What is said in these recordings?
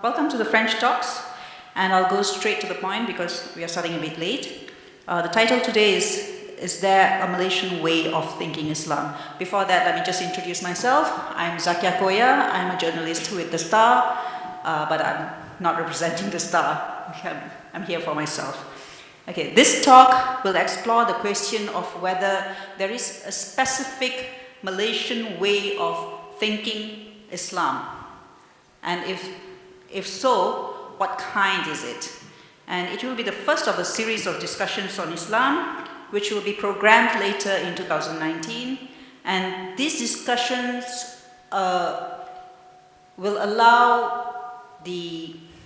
Welcome to the French Talks, and I'll go straight to the point because we are starting a bit late. The title today is there a Malaysian way of thinking Islam? Before that, let me just introduce myself. I'm Zakiah Koya. I'm a journalist with The Star, but I'm not representing The Star. I'm here for myself. Okay, this talk will explore the question of whether there is a specific Malaysian way of thinking Islam, and if so, what kind is it? And it will be the first of a series of discussions on Islam, which will be programmed later in 2019. And these discussions will allow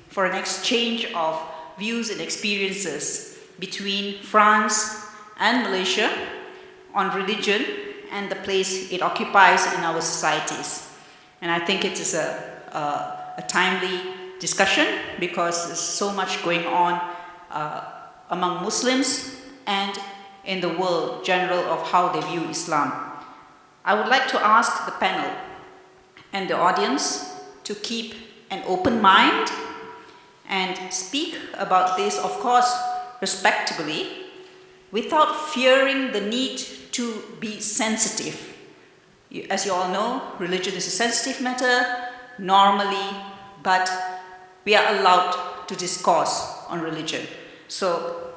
for an exchange of views and experiences between France and Malaysia on religion and the place it occupies in our societies. And I think it is a timely discussion because there's so much going on among Muslims and in the world general of how they view Islam. I would like to ask the panel and the audience to keep an open mind and speak about this, of course, respectably, without fearing the need to be sensitive. As you all know, religion is a sensitive matter normally, but we are allowed to discourse on religion. So,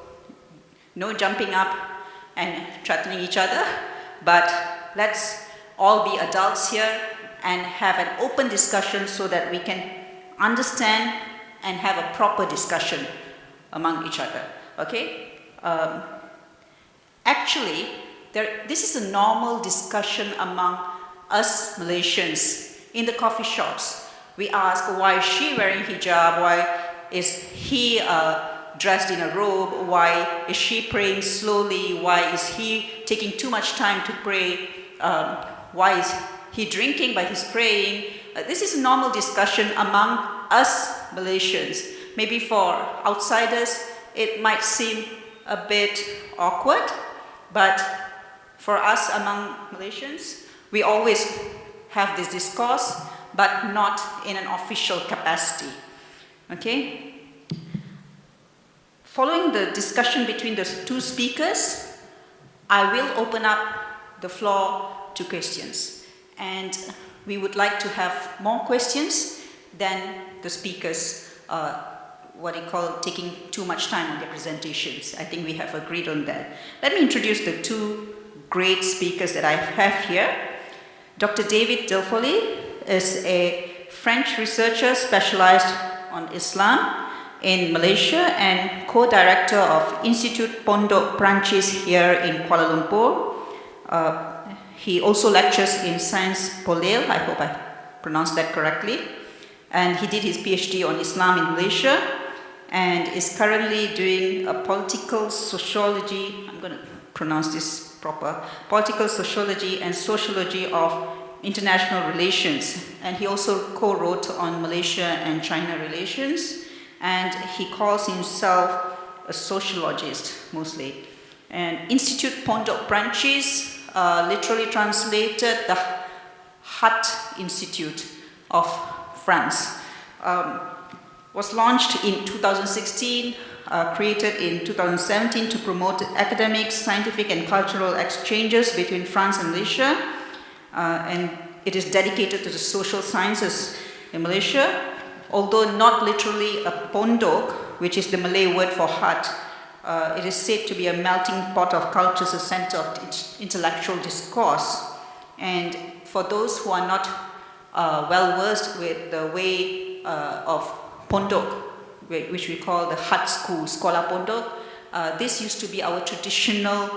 no jumping up and threatening each other, but let's all be adults here and have an open discussion so that we can understand and have a proper discussion among each other. Okay? Actually, this is a normal discussion among us Malaysians in the coffee shops. We ask, why is she wearing hijab? Why is he dressed in a robe? Why is she praying slowly? Why is he taking too much time to pray? Why is he drinking by his praying? This is a normal discussion among us Malaysians. Maybe for outsiders, it might seem a bit awkward, but for us among Malaysians, we always have this discourse, but not in an official capacity. Okay? Following the discussion between the two speakers, I will open up the floor to questions. And we would like to have more questions than the speakers, taking too much time on their presentations. I think we have agreed on that. Let me introduce the two great speakers that I have here. Dr. David Delfoley is a French researcher specialized on Islam in Malaysia and co-director of Institute Pondok Française here in Kuala Lumpur. He also lectures in Sciences Po Lail, I hope I pronounced that correctly, and he did his PhD on Islam in Malaysia and is currently doing a political sociology, I'm going to pronounce this proper, political sociology and sociology of international relations, and he also co-wrote on Malaysia and China relations, and he calls himself a sociologist mostly. And Institute Pondok Française, literally translated the Hut Institute of France, was launched in 2016, created in 2017 to promote academic, scientific and cultural exchanges between France and Malaysia. And it is dedicated to the social sciences in Malaysia, although not literally a pondok, which is the Malay word for hut. It is said to be a melting pot of cultures, a center of intellectual discourse. And for those who are not well versed with the way of pondok, which we call the hut school, Sekolah Pondok, this used to be our traditional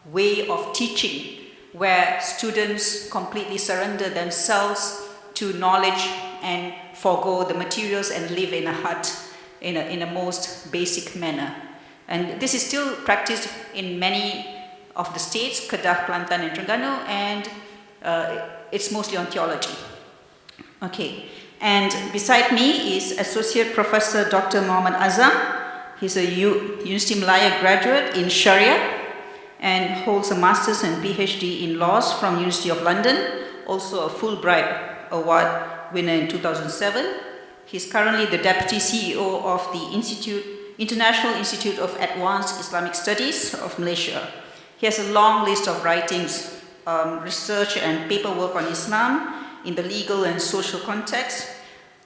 way of teaching, where students completely surrender themselves to knowledge and forego the materials and live in a hut in a most basic manner. And this is still practiced in many of the states, Kedah, Kelantan and Terengganu, and it's mostly on theology. Okay, and beside me is Associate Professor Dr. Muhammad Azam. He's a University Malaya graduate in Sharia and holds a Master's and PhD in Laws from University of London, also a Fulbright Award winner in 2007. He's currently the Deputy CEO of the International Institute of Advanced Islamic Studies of Malaysia. He has a long list of writings, research and paperwork on Islam in the legal and social context,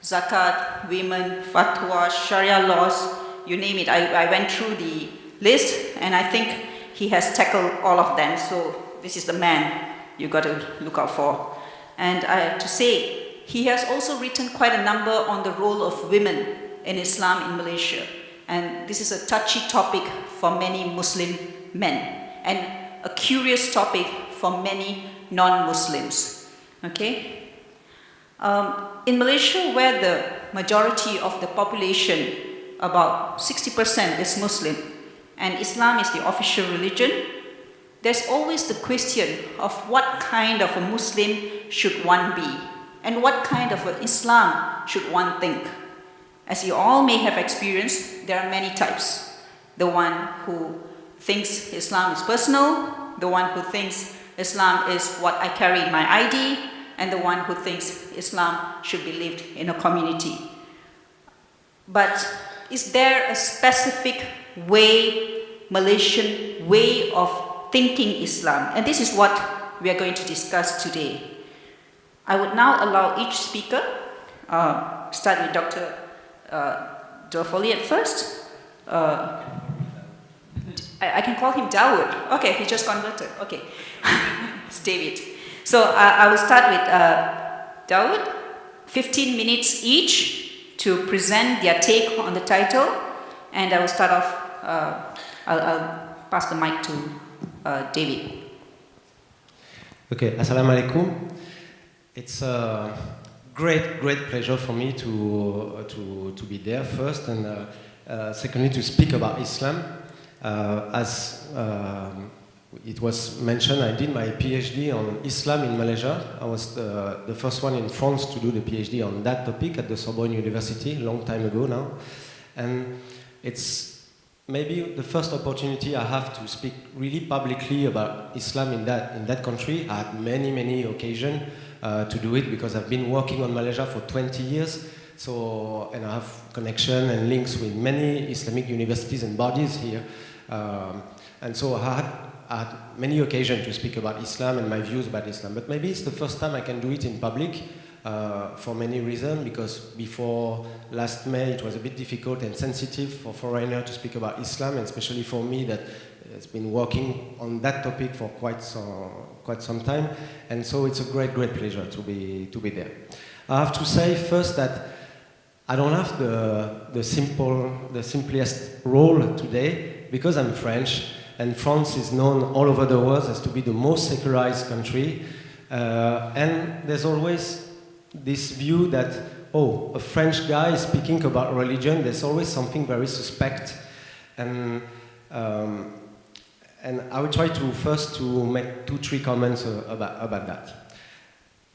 zakat, women, fatwa, Sharia laws, you name it. I went through the list and I think he has tackled all of them. So this is the man you got to look out for. And I have to say, he has also written quite a number on the role of women in Islam in Malaysia. And this is a touchy topic for many Muslim men and a curious topic for many non-Muslims. Okay? In Malaysia, where the majority of the population, about 60% is Muslim, and Islam is the official religion, there's always the question of what kind of a Muslim should one be, and what kind of an Islam should one think. As you all may have experienced, there are many types. The one who thinks Islam is personal, the one who thinks Islam is what I carry in my ID, and the one who thinks Islam should be lived in a community. But is there a specific Malaysian way of thinking Islam? And this is what we are going to discuss today. I would now allow each speaker, start with Dr. Dofoli at first. I can call him Dawood. Okay, he just converted. Okay, it's David. So I will start with Dawood. 15 minutes each to present their take on the title, and I will start off. I'll pass the mic to David. Okay, Assalamu alaikum. It's a great pleasure for me to be there first, and secondly to speak about Islam. As it was mentioned, I did my PhD on Islam in Malaysia. I was the first one in France to do the PhD on that topic at the Sorbonne University, a long time ago now. And it's maybe the first opportunity I have to speak really publicly about Islam in that country. I had many occasions to do it because I've been working on Malaysia for 20 years. So, and I have connection and links with many Islamic universities and bodies here. And so I had many occasions to speak about Islam and my views about Islam. But maybe it's the first time I can do it in public for many reasons, because before last May it was a bit difficult and sensitive for foreigners to speak about Islam, and especially for me that has been working on that topic for quite some time. And so it's a great pleasure to be there. I have to say first that I don't have the simplest role today, because I'm French, and France is known all over the world as to be the most secularized country. And there's always this view that, a French guy is speaking about religion, there's always something very suspect. And I will try to first to make 2-3 comments about that.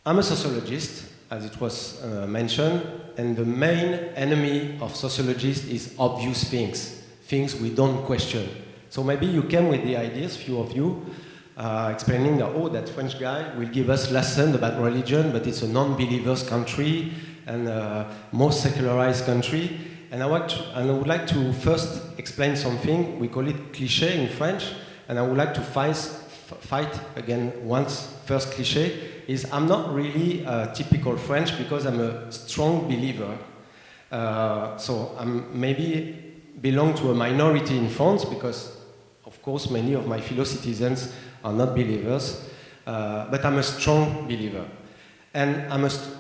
I'm a sociologist, as it was mentioned, and the main enemy of sociologists is obvious things we don't question. So maybe you came with the ideas, few of you, explaining that, that French guy will give us lessons about religion, but it's a non-believers country and most secularized country. And I would like to first explain something. We call it cliché in French, and I would like to fight again once. First cliché is I'm not really a typical French because I'm a strong believer. So I'm maybe belong to a minority in France because, of course, many of my fellow citizens are not believers, but I'm a strong believer. And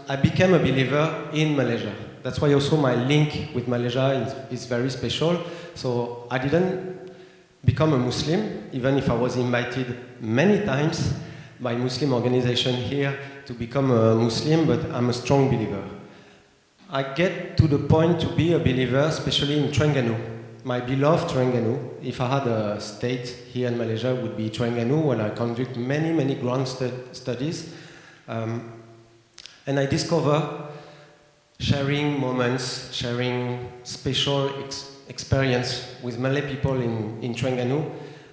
I became a believer in Malaysia. That's why also my link with Malaysia is very special. So I didn't become a Muslim, even if I was invited many times by Muslim organization here to become a Muslim, but I'm a strong believer. I get to the point to be a believer, especially in Terengganu, my beloved Terengganu. If I had a state here in Malaysia, it would be Terengganu, where I conduct many ground studies. And I discover sharing moments, sharing special experience with Malay people in Terengganu.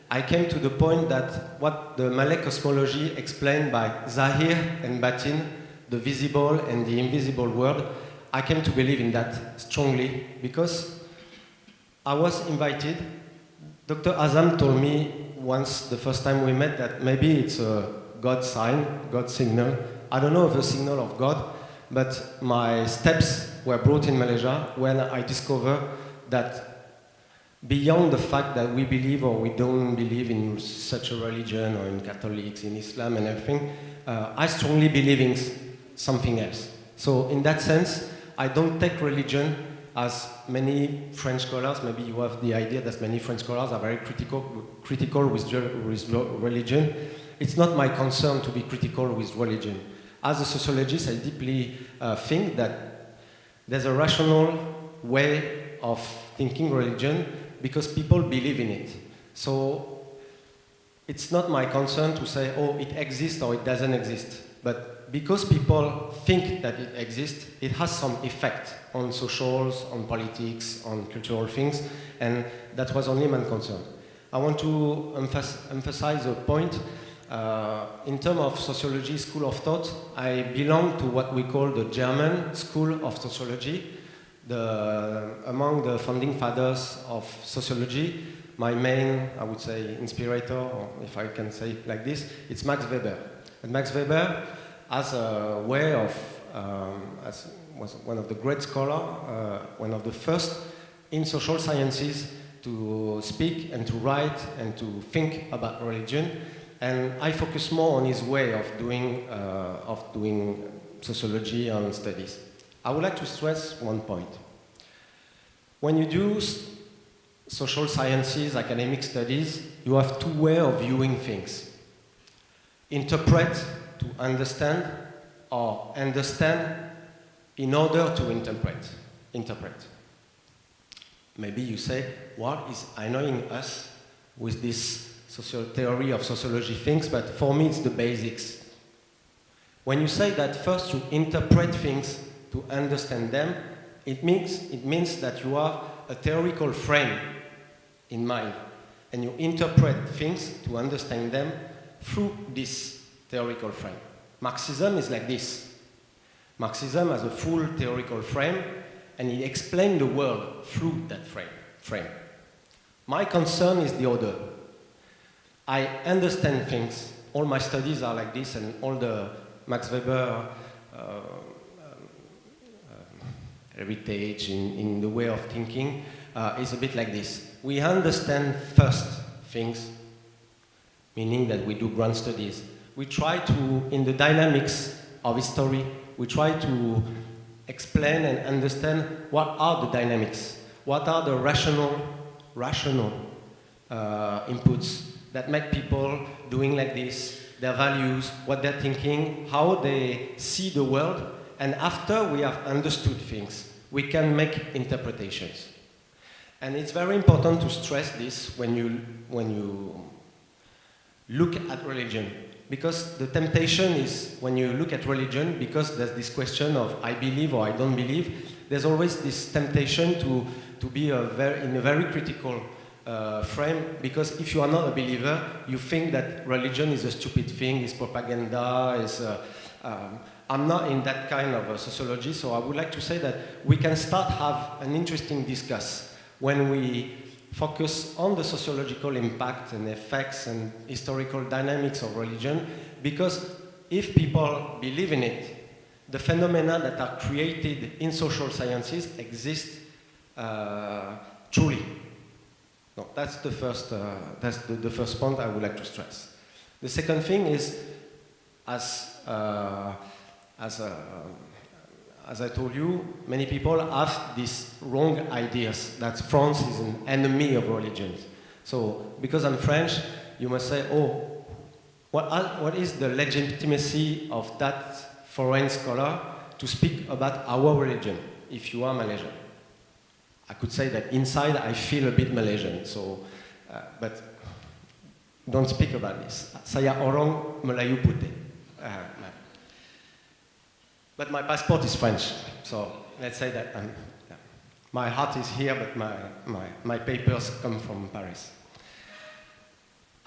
I came to the point that what the Malay cosmology explained by Zahir and Batin, the visible and the invisible world, I came to believe in that strongly because I was invited. Dr. Azam told me once, the first time we met, that maybe it's a God sign, God signal. I don't know if it's a signal of God, but my steps were brought in Malaysia when I discovered that beyond the fact that we believe or we don't believe in such a religion or in Catholics, in Islam and everything, I strongly believe in something else. So in that sense, I don't take religion as many French scholars, maybe you have the idea that many French scholars are very critical with religion. It's not my concern to be critical with religion. As a sociologist, I deeply think that there's a rational way of thinking religion because people believe in it. So it's not my concern to say, oh, it exists or it doesn't exist. But because people think that it exists, it has some effect on socials, on politics, on cultural things, and that was only my concern. I want to emphasize a point. In terms of sociology, school of thought, I belong to what we call the German school of sociology. Among the founding fathers of sociology, my main, I would say, inspirator, or if I can say it like this, it's Max Weber. And Max Weber has a way of, was one of the great scholars, one of the first in social sciences to speak and to write and to think about religion. And I focus more on his way of doing sociology and studies. I would like to stress one point. When you do social sciences, academic studies, you have two ways of viewing things. Interpret to understand, or understand in order to interpret. Maybe you say, what is annoying us with this social theory of sociology things, but for me it's the basics. When you say that first you interpret things to understand them, it means that you have a theoretical frame in mind, and you interpret things to understand them through this theoretical frame. Marxism is like this. Marxism has a full theoretical frame, and it explains the world through that frame. My concern is the other. I understand things. All my studies are like this, and all the Max Weber heritage in the way of thinking is a bit like this. We understand first things, meaning that we do ground studies. We try to, in the dynamics of history, we try to explain and understand what are the dynamics, what are the rational inputs that make people doing like this, their values, what they're thinking, how they see the world, and after we have understood things, we can make interpretations. And it's very important to stress this when you look at religion, because the temptation is when you look at religion, because there's this question of I believe or I don't believe, there's always this temptation to be in a very critical frame, because if you are not a believer, you think that religion is a stupid thing, is propaganda, I'm not in that kind of a sociology, so I would like to say that we can start have an interesting discuss when we focus on the sociological impact and effects and historical dynamics of religion, because if people believe in it, the phenomena that are created in social sciences exist truly. No, that's the first. That's the first point I would like to stress. The second thing is, as I told you, many people have these wrong ideas that France is an enemy of religions. So, because I'm French, you must say, oh, what is the legitimacy of that foreign scholar to speak about our religion if you are Malaysian? I could say that inside I feel a bit Malaysian, so, but don't speak about this. Saya orang Melayu putih. But my passport is French, so let's say that my heart is here, but my papers come from Paris.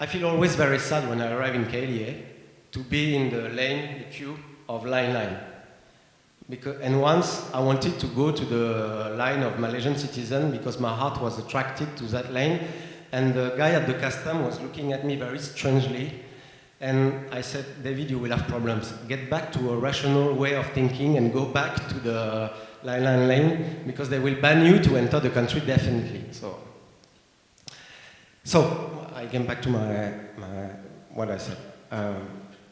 I feel always very sad when I arrive in KLA to be in the queue of line 9. And once I wanted to go to the line of Malaysian citizen because my heart was attracted to that line. And the guy at the custom was looking at me very strangely. And I said, David, you will have problems. Get back to a rational way of thinking and go back to the line lane because they will ban you to enter the country definitely. So I came back to what I said.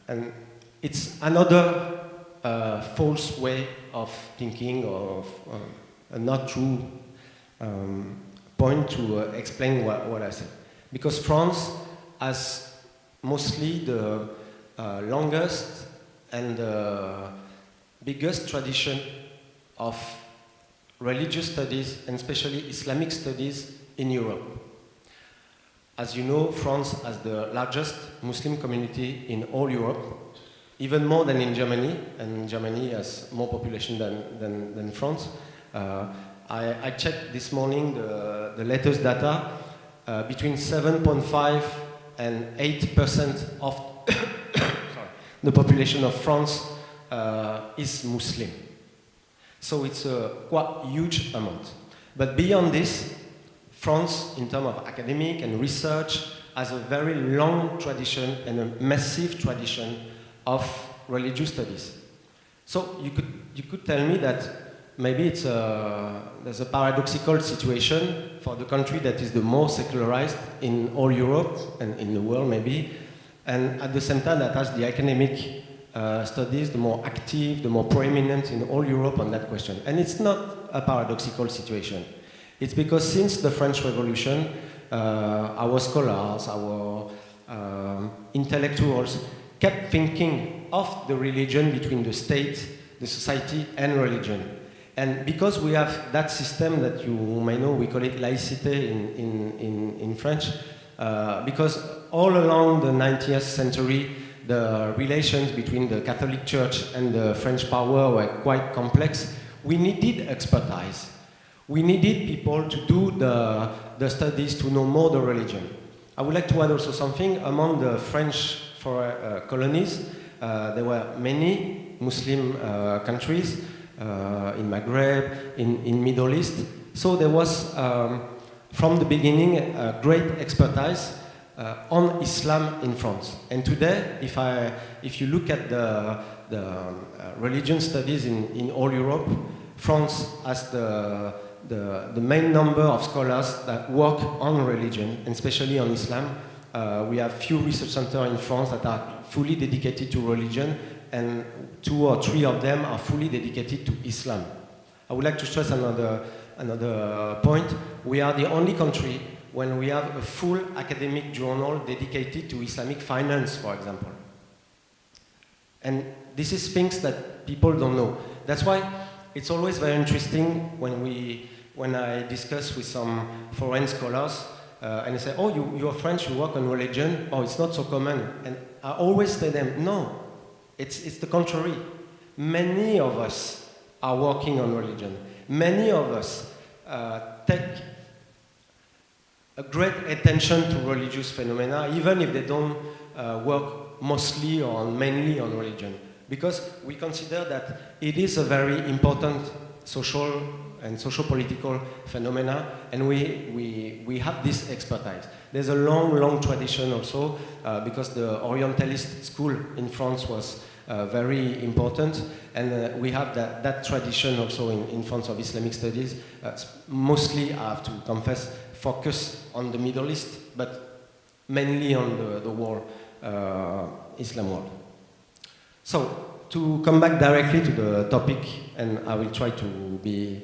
And it's another false way of thinking, or a not true point to explain what I said. Because France has mostly the longest and biggest tradition of religious studies, and especially Islamic studies in Europe. As you know, France has the largest Muslim community in all Europe, even more than in Germany, and Germany has more population than France. I checked this morning the latest data. Between 7.5 and 8% of the population of France is Muslim. So it's a quite huge amount. But beyond this, France, in terms of academic and research, has a very long tradition and a massive tradition of religious studies. So you could tell me that maybe there's a paradoxical situation for the country that is the most secularized in all Europe and in the world maybe, and at the same time that has the academic studies, the more active, the more prominent in all Europe on that question. And it's not a paradoxical situation. It's because since the French Revolution, our scholars, our intellectuals kept thinking of the religion between the state, the society, and religion. And because we have that system that you may know, we call it laïcité in French, because all along the 19th century, the relations between the Catholic Church and the French power were quite complex, we needed expertise. We needed people to do the studies, to know more the religion. I would like to add also something. Among the French colonies, there were many Muslim countries in Maghreb, in Middle East. So there was, from the beginning, a great expertise on Islam in France. And today, if you look at the religion studies in all Europe, France has the main number of scholars that work on religion, and especially on Islam. We have few research centers in France that are fully dedicated to religion, and 2 or 3 of them are fully dedicated to Islam. I would like to stress another point. We are the only country when we have a full academic journal dedicated to Islamic finance, for example. And this is things that people don't know. That's why it's always very interesting when I discuss with some foreign scholars and they say, oh, you're French, you work on religion, oh, it's not so common. And I always tell them, no, it's the contrary. Many of us are working on religion. Many of us take a great attention to religious phenomena, even if they don't work mostly or mainly on religion. Because we consider that it is a very important social and socio-political phenomena, and we have this expertise. There's a long tradition also, because the Orientalist school in France was very important, and we have that tradition also in France of Islamic studies, mostly, I have to confess, focus on the Middle East, but mainly on the world, Islam world. So, to come back directly to the topic, and I will try to be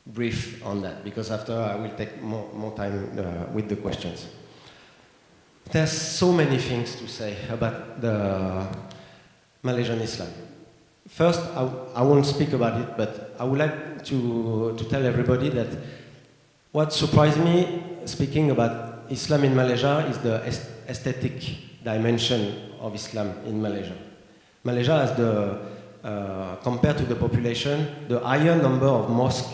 brief on that, because after I will take more time with the questions. There's so many things to say about the Malaysian Islam. First, I won't speak about it, but I would like to tell everybody that what surprised me speaking about Islam in Malaysia is the aesthetic dimension of Islam in Malaysia. Malaysia has compared to the population, the higher number of mosques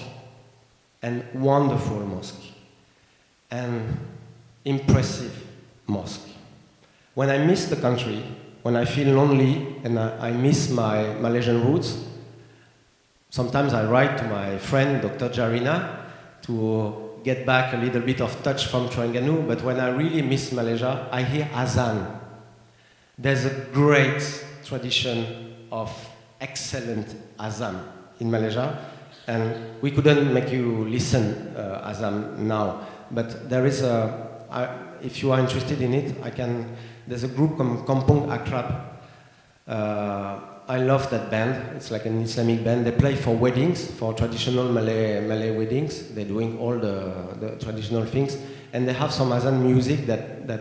and wonderful mosques and impressive mosques. When I miss the country, when I feel lonely and I miss my Malaysian roots, sometimes I write to my friend, Dr. Jarina, to get back a little bit of touch from Terengganu, but when I really miss Malaysia, I hear Azan. There's a great tradition of excellent Azam in Malaysia, and we couldn't make you listen Azam now, but there is if you are interested in it, there's a group called Kampung Akrab. I love that band. It's like an Islamic band. They play for weddings, for traditional Malay weddings. They're doing all the traditional things. And they have some Azan music that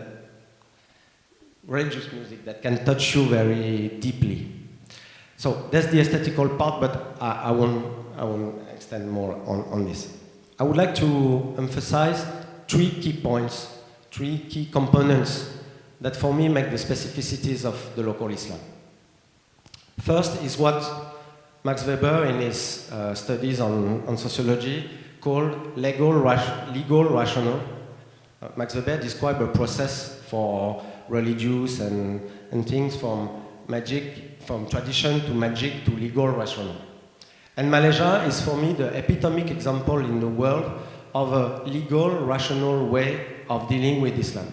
religious music that can touch you very deeply. So that's the aesthetical part, but I won't extend more on this. I would like to emphasize 3 key points, 3 key components that for me make the specificities of the local Islam. First is what Max Weber in his studies on sociology called legal rational. Max Weber described a process for religious and things from tradition to magic to legal rational. And Malaysia is for me the epitomic example in the world of a legal rational way of dealing with Islam.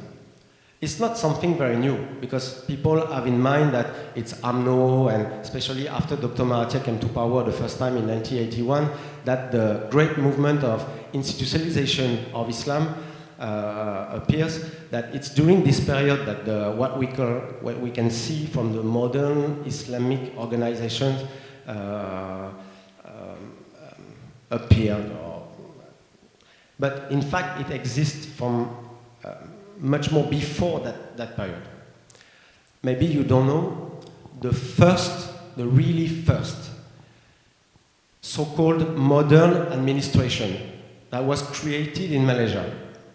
It's not something very new, because people have in mind that it's UMNO, and especially after Dr. Mahathir came to power the first time in 1981, that the great movement of institutionalization of Islam appears, that it's during this period that what we can see from the modern Islamic organizations appeared. But in fact, it exists from much more before that period. Maybe you don't know, the really first so-called modern administration that was created in Malaysia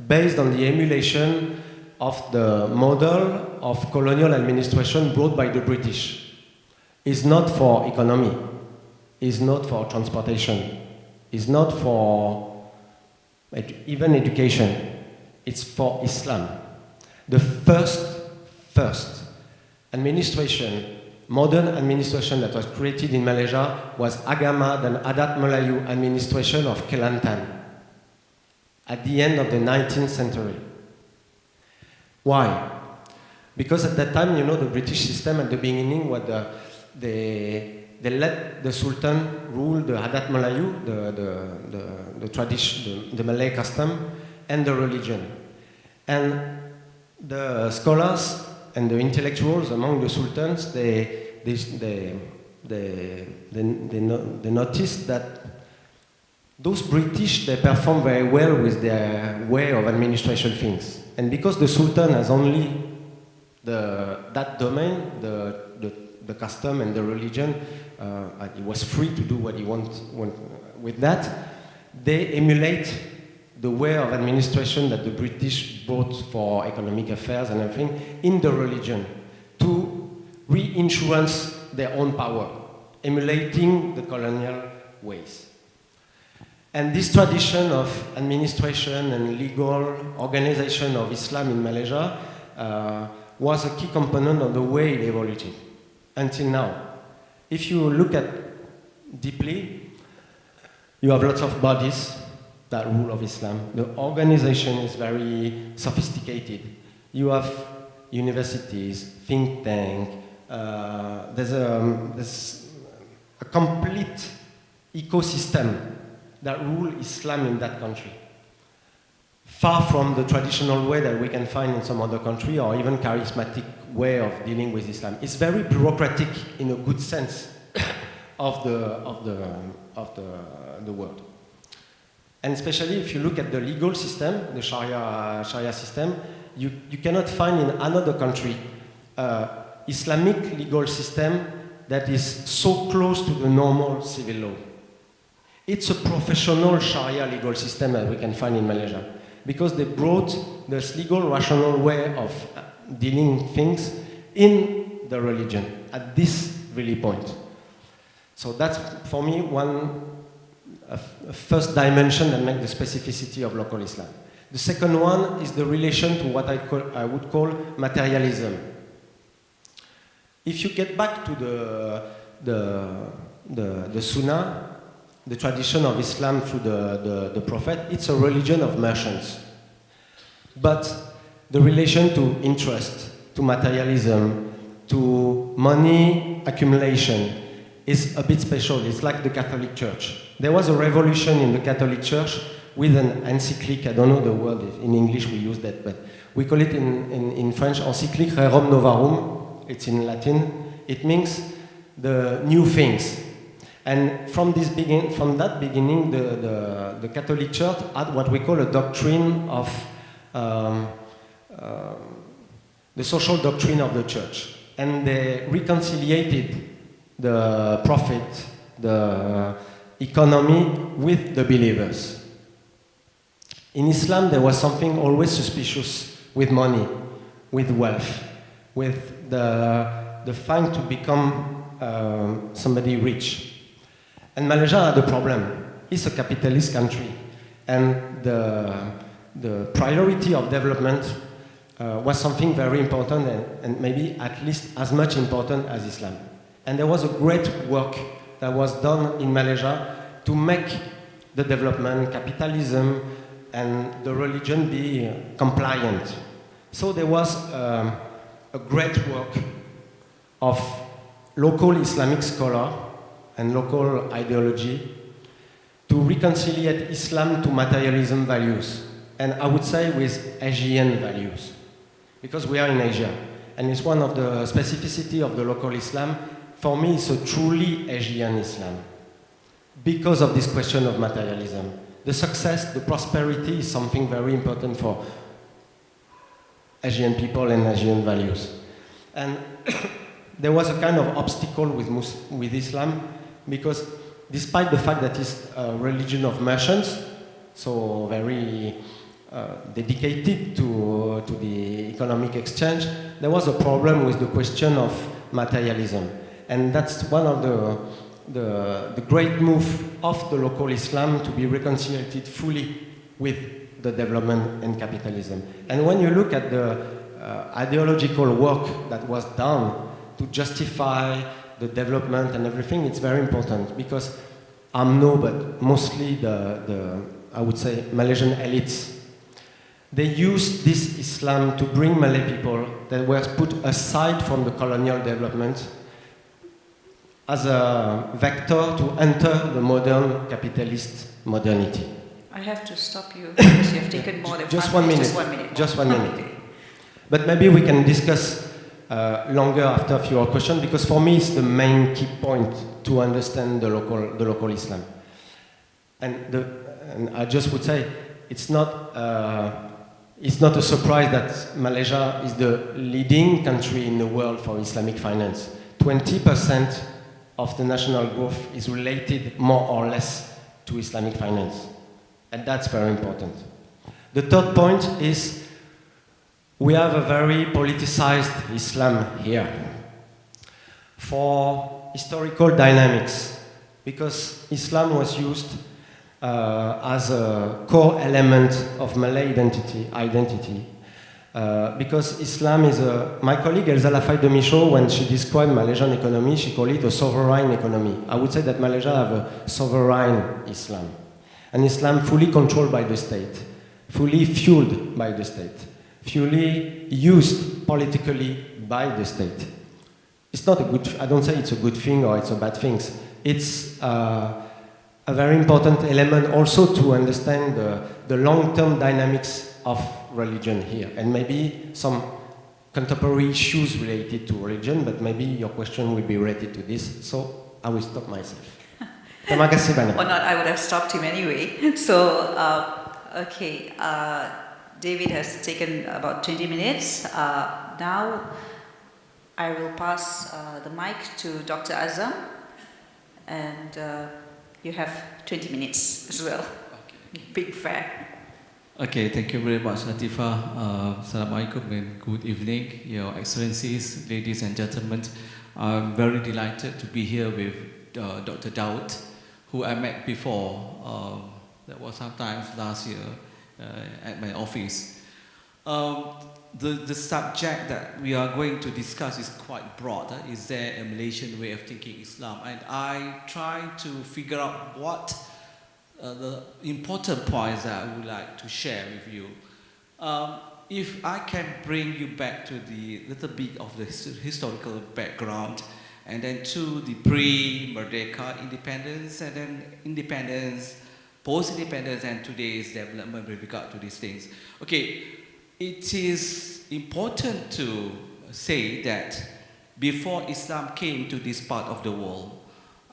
based on the emulation of the model of colonial administration brought by the British is not for economy, is not for transportation, is not for even education. It's for Islam. The first administration, modern administration that was created in Malaysia was Agama dan Adat Melayu administration of Kelantan at the end of the 19th century. Why? Because at that time, the British system at the beginning was they let the Sultan rule the Adat Melayu, the tradition, the Malay custom, and the religion. And the scholars and the intellectuals among the sultans, they noticed that those British, they perform very well with their way of administration things. And because the sultan has only that domain, the custom and the religion, he was free to do what he want with that, they emulate the way of administration that the British brought for economic affairs and everything in the religion to reinsurance their own power, emulating the colonial ways. And this tradition of administration and legal organization of Islam in Malaysia was a key component of the way it evolved until now. If you look at deeply, you have lots of bodies that rule of Islam. The organization is very sophisticated. You have universities, think tank. There's a complete ecosystem that rule Islam in that country. Far from the traditional way that we can find in some other country, or even charismatic way of dealing with Islam. It's very bureaucratic in a good sense of the word. And especially if you look at the legal system, the Sharia system, you cannot find in another country Islamic legal system that is so close to the normal civil law. It's a professional Sharia legal system that we can find in Malaysia, because they brought this legal rational way of dealing things in the religion at this really point. So that's, for me, a first dimension that makes the specificity of local Islam. The second one is the relation to what I would call materialism. if you get back to the Sunnah, the tradition of Islam through the Prophet, it's a religion of merchants. But the relation to interest, to materialism, to money accumulation is a bit special. It's like the Catholic Church. There was a revolution in the Catholic Church with an encyclic. I don't know the word, in English we use that, but we call it in French, encyclic Rerum Novarum. It's in Latin. It means the new things. And from that beginning, the Catholic Church had what we call a doctrine of the social doctrine of the church. And they reconciliated the profit, the economy with the believers. In Islam, there was something always suspicious with money, with wealth, with the fight to become somebody rich. And Malaysia had a problem. It's a capitalist country, and the priority of development was something very important and maybe at least as much important as Islam. And there was a great work that was done in Malaysia to make the development, capitalism, and the religion be compliant. So there was a great work of local Islamic scholar and local ideology to reconcile Islam to materialism values, and I would say with Asian values, because we are in Asia, and it's one of the specificity of the local Islam. For me, it's a truly Asian Islam, because of this question of materialism. The success, the prosperity is something very important for Asian people and Asian values. And there was a kind of obstacle with Islam, because despite the fact that it's a religion of merchants, so very dedicated to the economic exchange, there was a problem with the question of materialism. And that's one of the great move of the local Islam to be reconciled fully with the development and capitalism. And when you look at the ideological work that was done to justify the development and everything, it's very important, because UMNO, but mostly I would say, Malaysian elites, they used this Islam to bring Malay people that were put aside from the colonial development as a vector to enter the modern capitalist modernity. I have to stop you because you have taken more than just 1 minute. Just 1 minute. Just 1 minute. But maybe we can discuss longer after a few questions, because for me it's the main key point to understand the local Islam. And I just would say it's not a surprise that Malaysia is the leading country in the world for Islamic finance. 20% of the national growth is related more or less to Islamic finance. And that's very important. The third point is we have a very politicized Islam here for historical dynamics, because Islam was used as a core element of Malay identity. Because Islam is my colleague Elsa Lafay de Michaud, when she described Malaysian economy, she called it a sovereign economy. I would say that Malaysia have a sovereign Islam. An Islam fully controlled by the state, fully fueled by the state, fully used politically by the state. It's not a good, I don't say it's a good thing or it's a bad thing. It's a very important element also to understand the long-term dynamics of religion here, and maybe some contemporary issues related to religion, but maybe your question will be related to this, so I will stop myself. Terima kasih banyak. Or not, I would have stopped him anyway. So, okay, David has taken about 20 minutes. Now, I will pass the mic to Dr. Azam, and you have 20 minutes as well. Okay. Big fair. Okay, thank you very much, Latifa. Assalamualaikum and good evening, Your Excellencies, ladies and gentlemen. I'm very delighted to be here with Dr. Daud, who I met before. That was sometimes last year at my office. The subject that we are going to discuss is quite broad. Is there a Malaysian way of thinking Islam? And I try to figure out what the important points that I would like to share with you. If I can bring you back to the little bit of the historical background, and then to the pre-Merdeka independence, and then independence, post-independence, and today's development with regard to these things. Okay, it is important to say that before Islam came to this part of the world,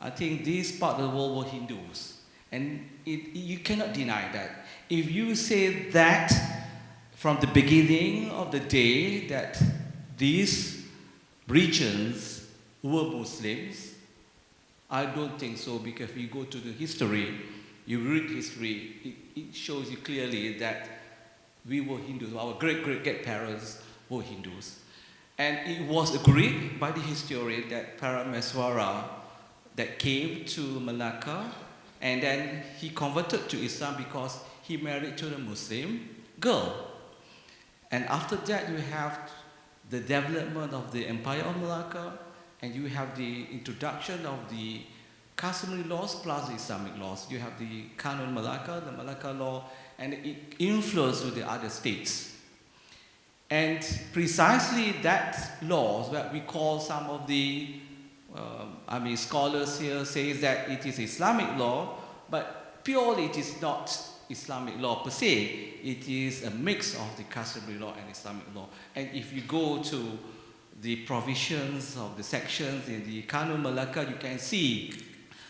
I think this part of the world were Hindus. And you cannot deny that. If you say that from the beginning of the day that these regions were Muslims, I don't think so, because if you go to the history, you read history, it shows you clearly that we were Hindus. Our great-great-great-parents were Hindus. And it was agreed by the historian that Parameswara that came to Malacca, and then he converted to Islam because he married to a Muslim girl. And after that, you have the development of the Empire of Malacca, and you have the introduction of the customary laws plus the Islamic laws. You have the Kanun Malacca, the Malacca law, and it influenced to the other states. And precisely that laws that we call some of the scholars here says that it is Islamic law, but purely it is not Islamic law per se. It is a mix of the customary law and Islamic law. And if you go to the provisions of the sections in the Kanun Malacca, you can see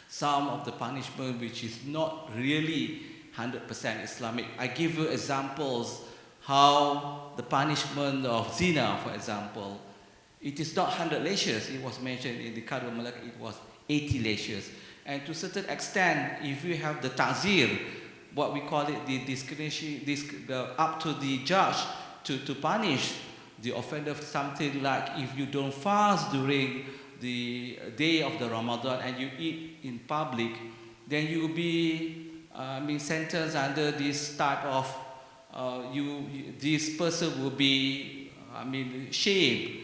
some of the punishment which is not really 100% Islamic. I give you examples how the punishment of zina, for example, it is not 100 lashes. It was mentioned in the Kanun Malacca, it was 80 lashes. And to a certain extent, if you have the ta'zir, what we call it, the discrimination, up to the judge to punish the offender, something like if you don't fast during the day of the Ramadan and you eat in public, then you will be sentenced under this type of, this person will be, shamed.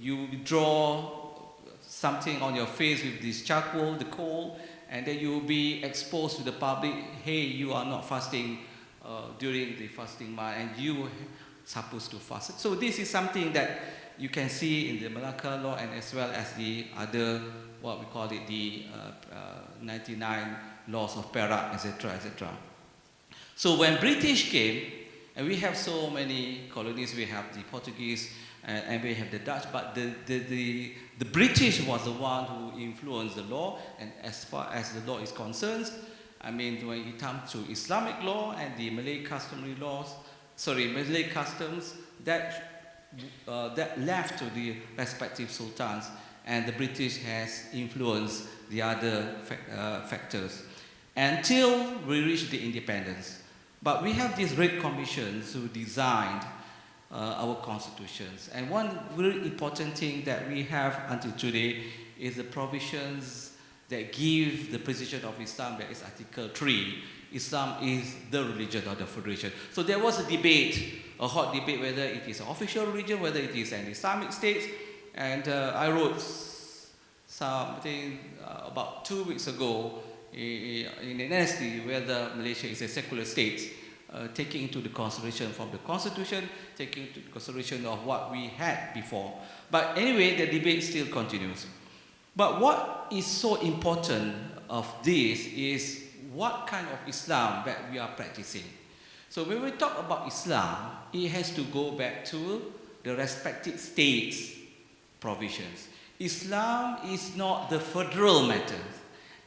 You draw something on your face with this charcoal, the coal, and then you will be exposed to the public. Hey, you are not fasting during the fasting month, and you are supposed to fast. So this is something that you can see in the Malacca law, and as well as the other, what we call it, the 99 laws of Perak, etc., etc. So when British came, and we have so many colonies, we have the Portuguese, and we have the Dutch, but the British was the one who influenced the law, and as far as the law is concerned, when it comes to Islamic law and the Malay customary laws, Malay customs, that left to the respective sultans, and the British has influenced the other factors until we reach the independence. But we have these great commissions who designed our constitutions. And one very important thing that we have until today is the provisions that give the position of Islam, that is Article 3. Islam is the religion of the Federation. So there was a debate, a hot debate, whether it is an official religion, whether it is an Islamic state. And I wrote something about 2 weeks ago in an essay whether Malaysia is a secular state, taking into the consideration from the constitution, taking into consideration of what we had before. But anyway, the debate still continues. But what is so important of this is what kind of Islam that we are practicing. So when we talk about Islam, it has to go back to the respective states' provisions. Islam is not the federal matter,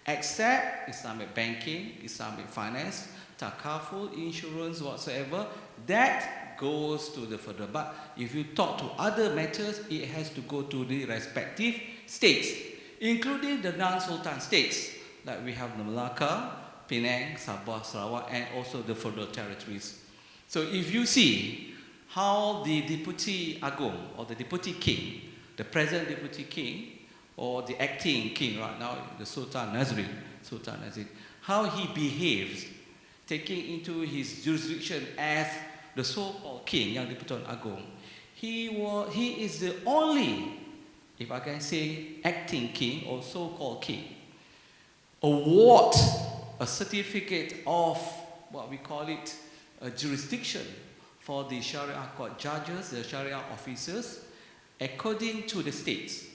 except Islamic banking, Islamic finance, takaful, insurance, whatsoever, that goes to the federal. But if you talk to other matters, it has to go to the respective states, including the non-sultan states, like we have the Malacca, Penang, Sabah, Sarawak, and also the federal territories. So if you see how the Deputy Agong, or the Deputy King, the present Deputy King, or the acting king right now, the Sultan Nazrin, how he behaves, taking into his jurisdiction as the so-called king, Yang di-Pertuan Agong, he is the only, if I can say, acting king or so-called king, award a certificate of what we call it a jurisdiction for the Sharia court judges, the Sharia officers, according to the states.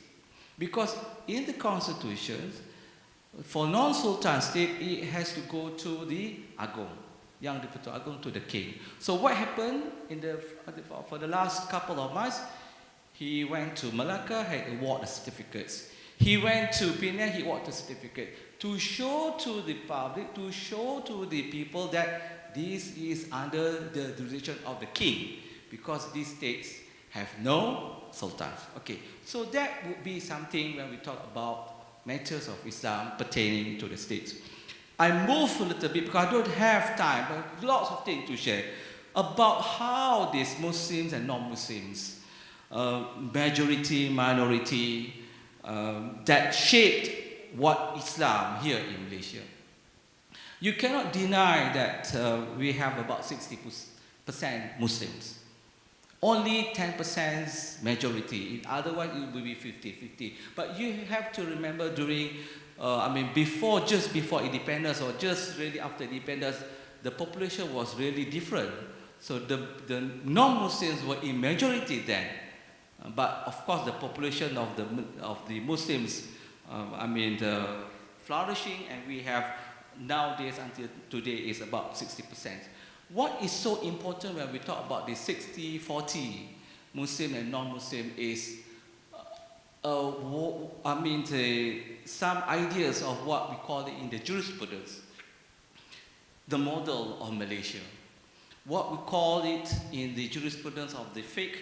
Because in the constitution, for non-sultan state, it has to go to the Agong, Yang di-Pertuan Agong, to the king. So what happened for the last couple of months? He went to Malacca, had awarded certificates. He went to Penang, he awarded a certificate to show to the public, to show to the people that this is under the jurisdiction of the king, because these states have no sultans. Okay, so that would be something when we talk about matters of Islam pertaining to the states. I move a little bit because I don't have time, but lots of things to share about how these Muslims and non-Muslims, majority, minority, that shaped what Islam here in Malaysia. You cannot deny that we have about 60% Muslims. Only 10% majority, otherwise it will be 50-50. But you have to remember during, just before independence or just really after independence, the population was really different. So the non-Muslims were in majority then. But of course the population of the Muslims, flourishing, and we have nowadays until today is about 60%. What is so important when we talk about the 60-40 Muslim and non-Muslim is, some ideas of what we call it in the jurisprudence, the model of Malaysia. What we call it in the jurisprudence of the fiqh,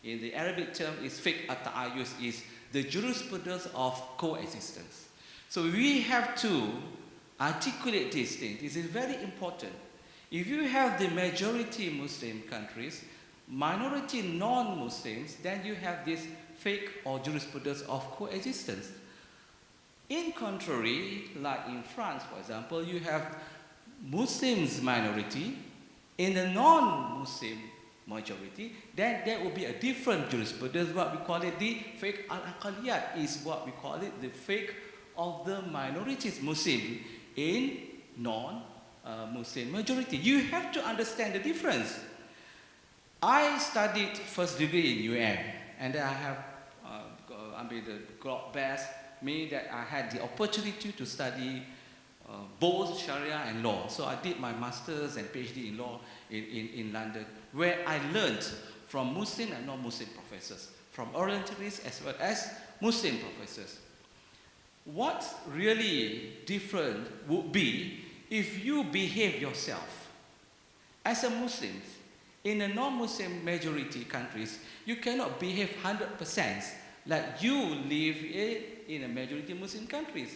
in the Arabic term is fiqh at-ta'ayyus, is the jurisprudence of coexistence. So we have to articulate these things. This is very important. If you have the majority Muslim countries, minority non-Muslims, then you have this fiqh or jurisprudence of coexistence. In contrary, like in France, for example, you have Muslims minority, in the non-Muslim majority, then there will be a different jurisprudence, what we call it the fiqh al-aqaliyat, is what we call it the fiqh of the minorities Muslim in non-Muslim majority. You have to understand the difference. I studied first degree in UM, and I have the God best me that I had the opportunity to study both Sharia and law. So I did my master's and PhD in law in London, where I learned from Muslim and non-Muslim professors, from Orientalists as well as Muslim professors. What's really different would be if you behave yourself as a Muslim. In a non-Muslim majority countries, you cannot behave 100% like you live in a majority Muslim countries.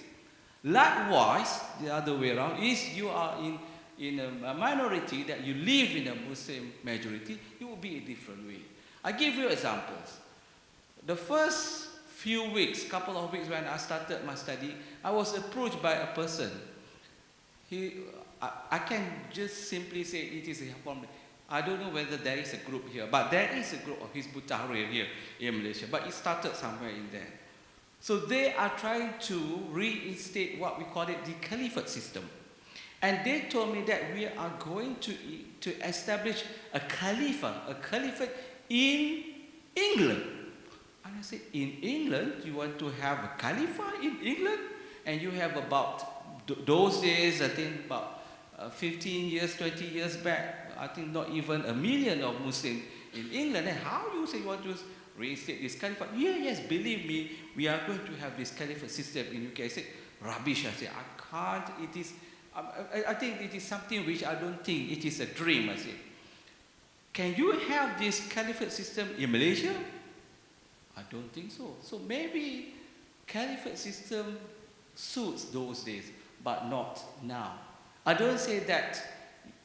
Likewise, the other way around is you are in a minority that you live in a Muslim majority, it will be a different way. I give you examples. The first few weeks, couple of weeks when I started my study, I was approached by a person. I can just simply say it is from, I don't know whether there is a group here, but there is a group of Hizbut Tahrir here in Malaysia, but it started somewhere in there. So they are trying to reinstate what we call it the caliphate system. And they told me that we are going to establish a caliphate in England. And I said, in England, you want to have a caliphate in England? And you have about, those days, I think about 15 years, 20 years back, I think not even 1 million of Muslims in England. And how you say you want to reinstate this caliphate? Yes, believe me, we are going to have this caliphate system in UK. I said, rubbish. I said, I can't, it is, I think it is something which I don't think, it is a dream, I said. Can you have this caliphate system in Malaysia? I don't think so. So maybe caliphate system suits those days, but not now. I don't say that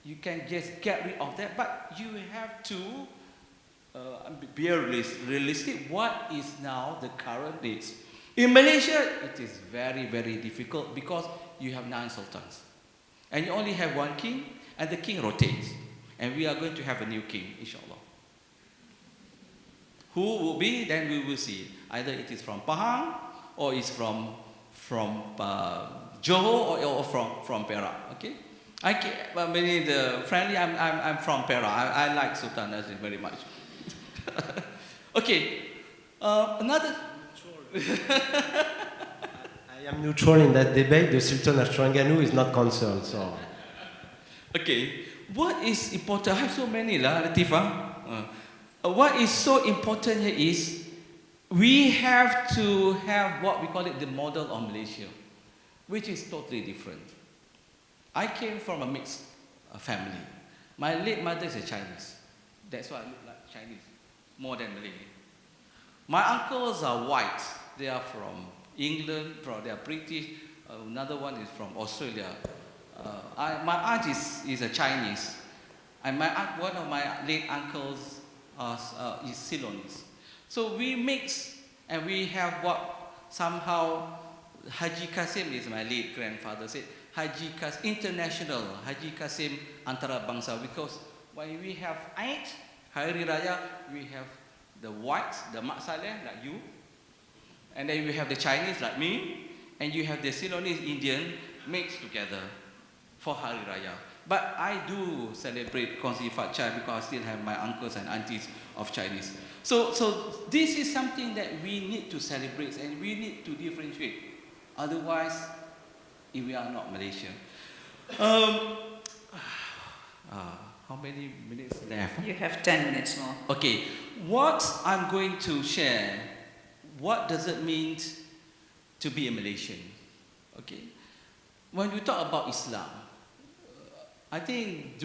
you can just get rid of that, but you have to be realistic. What is now the current dates? In Malaysia, it is very, very difficult because you have 9 sultans. And you only have one king, and the king rotates. And we are going to have a new king, inshallah. Who will be, then we will see. Either it is from Pahang, or it's from Johor, or from Perak, okay? Meaning the friendly, I'm from Perak. I like Sultan Azim very much. Okay, another. I am neutral in that debate. The Sultan of Terengganu is not concerned, so. Okay, what is important? I have so many, Latifah. What is so important here is we have to have what we call it the model of Malaysia, which is totally different. I came from a mixed family. My late mother is a Chinese. That's why I look like Chinese, more than Malay. My uncles are white. They are from England, they are British. Another one is from Australia. My aunt is a Chinese. And one of my late uncles is Ceylonese. So we mix, and we have what somehow Haji Kasim is my late grandfather said, International Haji Kasim Antarabangsa, because when we have Eid, Hari Raya, we have the whites, the Mak Saleh like you, and then we have the Chinese like me, and you have the Ceylonese Indian mixed together for Hari Raya. But I do celebrate Kongsi Fat Chai because I still have my uncles and aunties of Chinese. So this is something that we need to celebrate and we need to differentiate. Otherwise, if we are not Malaysian. How many minutes left? You have 10 minutes more. Okay, what I'm going to share, what does it mean to be a Malaysian? Okay, when we talk about Islam, I think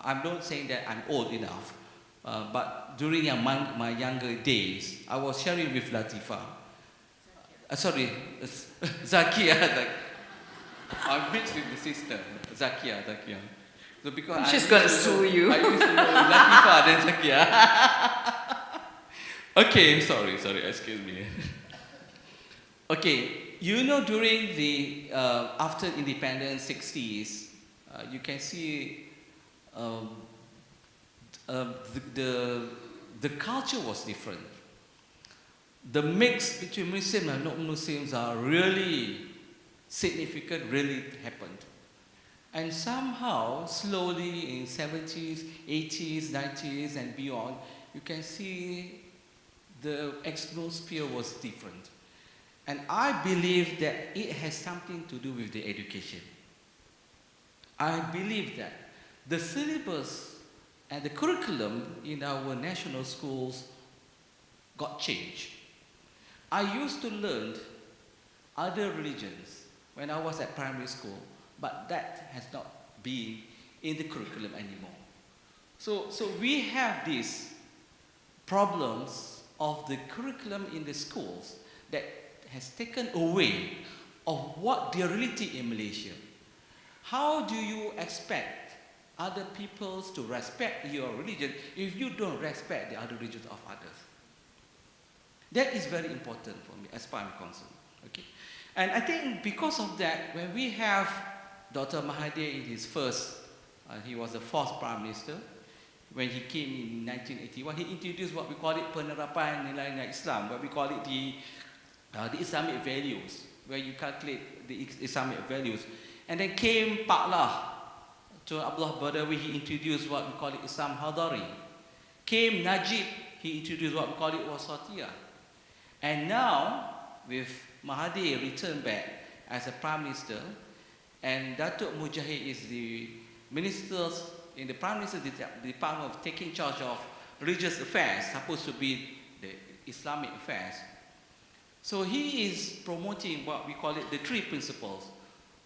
I'm not saying that I'm old enough, but during my younger days, I was sharing with Latifah. Zakiah. I mixed with the sister, Zakiah. So because She's going to sue you. I used to know Latifah then Zakiah. Okay, sorry, excuse me. Okay, during the after independence 60s, you can see the culture was different. The mix between Muslims and non-Muslims are really significant, really happened. And somehow, slowly in 70s, 80s, 90s and beyond, you can see the atmosphere was different. And I believe that it has something to do with the education. I believe that the syllabus and the curriculum in our national schools got changed. I used to learn other religions when I was at primary school, but that has not been in the curriculum anymore. So we have these problems of the curriculum in the schools that has taken away of what the reality in Malaysia. How do you expect other peoples to respect your religion if you don't respect the other religions of others? That is very important for me as far as I'm concerned. Okay? And I think because of that, when we have Dr. Mahathir in his first, he was the fourth Prime Minister, when he came in 1981, he introduced what we call it penerapan nilai-nilai Islam, what we call it the Islamic values, where you calculate the Islamic values. And then came Pak Lah to Abdullah Badawi, he introduced what we call it Islam Hadari. Came Najib, he introduced what we call it Wasatiyah. And now, with Mahathir returned back as a Prime Minister, and Datuk Mujahid is the Minister in the Prime Minister's Department of taking charge of religious affairs, supposed to be the Islamic affairs. So he is promoting what we call it the three principles,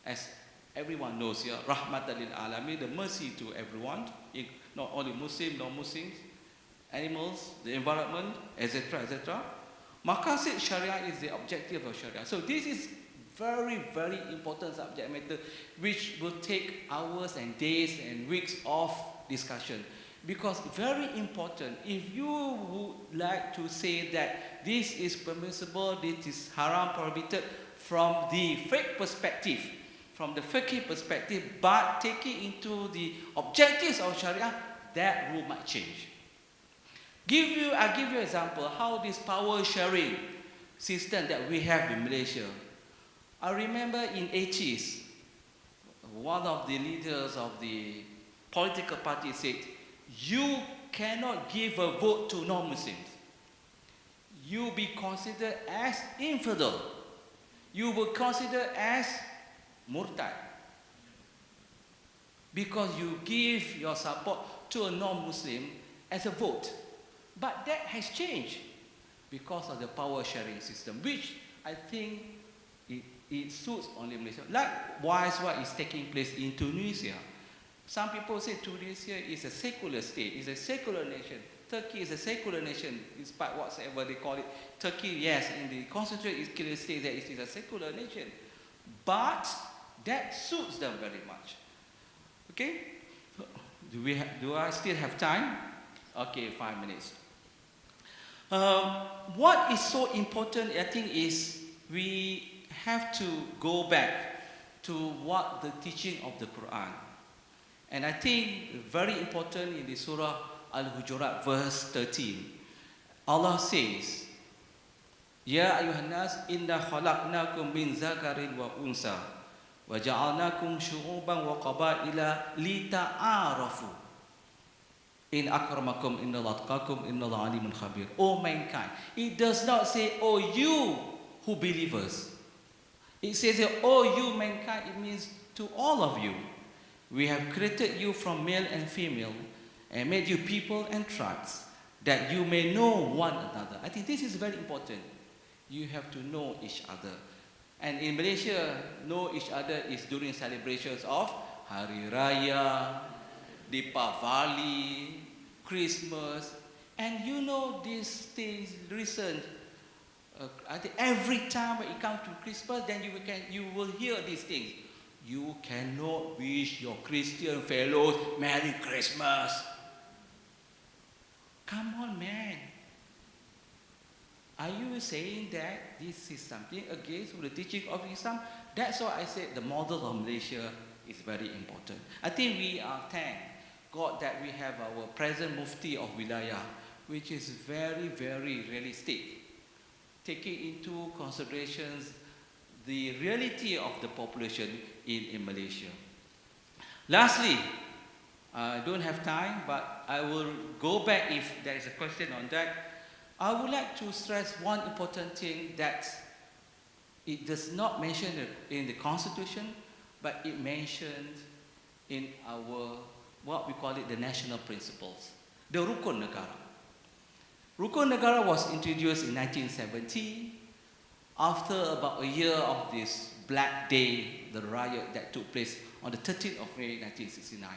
as everyone knows here, Rahmatan lil Alamin, the mercy to everyone, not only Muslim, non-Muslims, animals, the environment, etc., etc. Maqasid Sharia is the objective of Sharia. So this is very, very important subject matter, which will take hours and days and weeks of discussion. Because very important, if you would like to say that this is permissible, this is haram, prohibited from the faith perspective, from the fiqh perspective, but taking into the objectives of Sharia, that rule might change. I'll give you an example how this power sharing system that we have in Malaysia. I remember in 80s, one of the leaders of the political party said, you cannot give a vote to non-Muslims. You be considered as infidel. You will consider as murtad. Because you give your support to a non-Muslim as a vote. But that has changed because of the power sharing system, which I think it suits only Malaysia. Likewise, what is taking place in Tunisia. Some people say Tunisia is a secular state, is a secular nation. Turkey is a secular nation, despite whatever they call it. Turkey, yes, in the constitution it clearly states that it is a secular nation. But that suits them very much. Okay? Do I still have time? Okay, 5 minutes. What is so important, I think, is we have to go back to what the teaching of the Quran. And I think very important in the Surah Al-Hujurat verse 13. Allah says, Ya ayuhan nas inna khalaqnakum min zakarin wa unsa wa ja'alnakum syu'uban wa qabaila lita'arafu. In akramakum innallaha atqakum innallaha alimun khabir. O mankind. It does not say, oh you who believers. It says, oh you mankind. It means to all of you. We have created you from male and female and made you people and tribes that you may know one another. I think this is very important. You have to know each other. And in Malaysia, know each other is during celebrations of Hari Raya, Deepavali, Christmas, and you know these things recent. I think every time when it comes to Christmas, then you will hear these things. You cannot wish your Christian fellows Merry Christmas. Come on, man. Are you saying that this is something against the teaching of Islam? That's why I said the model of Malaysia is very important. I think we are thank God that we have our present Mufti of Wilayah, which is very, very realistic, taking into considerations the reality of the population in Malaysia. Lastly, I don't have time, but I will go back if there is a question on that. I would like to stress one important thing that it does not mention in the Constitution, but it mentioned in our, what we call it, the national principles, the Rukun Negara. Rukun Negara was introduced in 1970 after about a year of this Black Day, the riot that took place on the 13th of May 1969.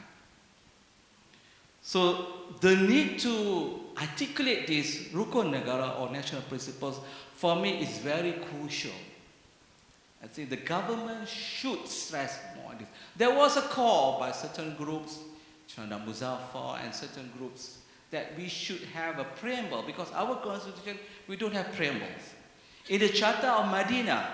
So the need to articulate this Rukun Negara or national principles for me is very crucial. I think the government should stress more on this. There was a call by certain groups, Chanda Muzaffar and certain groups, that we should have a preamble because our constitution, we don't have preambles. In the Charter of Medina,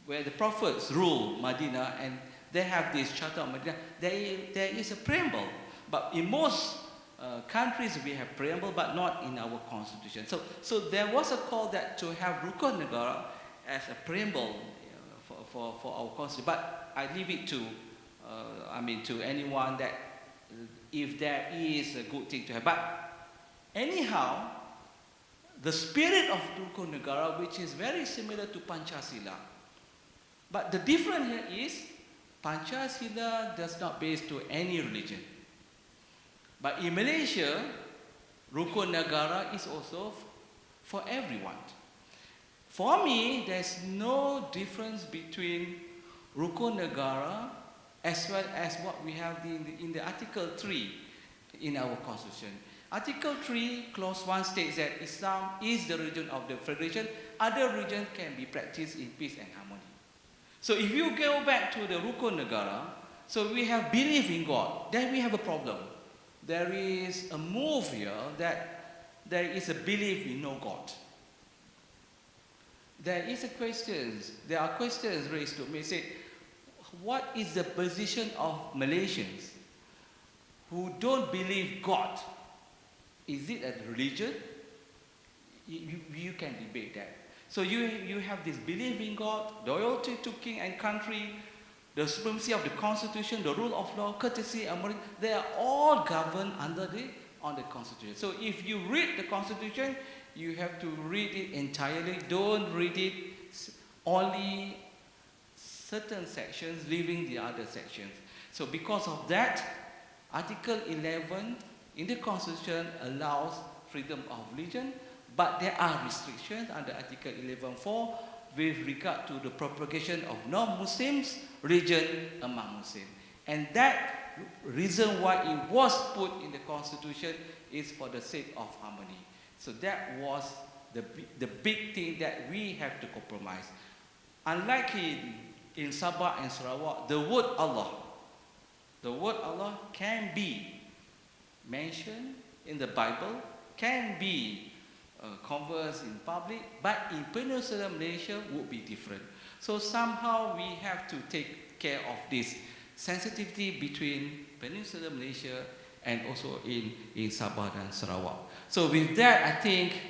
where the prophets rule Medina and they have this Charter of Medina, there is a preamble. But in most countries we have preamble, but not in our constitution. So there was a call that to have Rukun Negara as a preamble for our constitution. But I leave it to, to anyone that if there is a good thing to have. But anyhow, the spirit of Rukun Negara, which is very similar to Pancasila, but the difference here is Pancasila does not base to any religion. But in Malaysia, Rukun Negara is also for everyone. For me, there's no difference between Rukun Negara as well as what we have in the Article 3 in our Constitution. Article 3, Clause 1 states that Islam is the religion of the Federation. Other religions can be practiced in peace and harmony. So if you go back to the Rukun Negara, so we have belief in God, then we have a problem. There is a move here that there is a belief in no God. There are questions raised to me, say, what is the position of Malaysians who don't believe God? Is it a religion? You can debate that. So you have this belief in God, loyalty to king and country, the supremacy of the constitution, the rule of law, courtesy, and morality. They are all governed on the constitution. So if you read the constitution, you have to read it entirely. Don't read it only certain sections, leaving the other sections. So because of that, Article 11 in the Constitution allows freedom of religion, but there are restrictions under Article 11.4 with regard to the propagation of non-Muslims religion among Muslims. And that reason why it was put in the Constitution is for the sake of harmony. So that was the big thing that we have to compromise. Unlike in Sabah and Sarawak, the word Allah can be mentioned in the Bible, can be conversed in public, but in Peninsular Malaysia would be different. So somehow we have to take care of this sensitivity between Peninsular Malaysia and also in Sabah and Sarawak. So with that, I think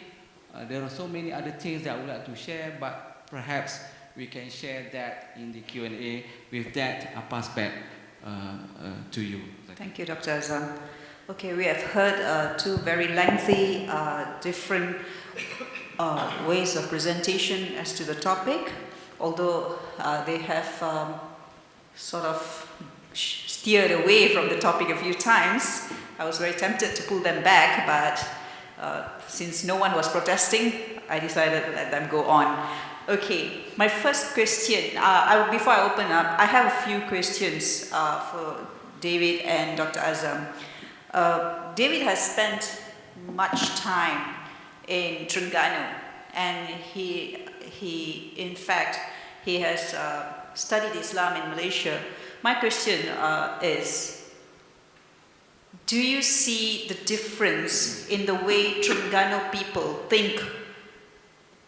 there are so many other things that I would like to share, but perhaps we can share that in the Q&A. With that, I pass back to you. Thank you, Dr. Azam. Okay, we have heard two very lengthy, different ways of presentation as to the topic, although they have sort of steered away from the topic a few times. I was very tempted to pull them back, but since no one was protesting, I decided to let them go on. Okay, my first question, before I open up, I have a few questions for David and Dr. Azam. David has spent much time in Terengganu, and he in fact, he has studied Islam in Malaysia. My question is, do you see the difference in the way Terengganu people think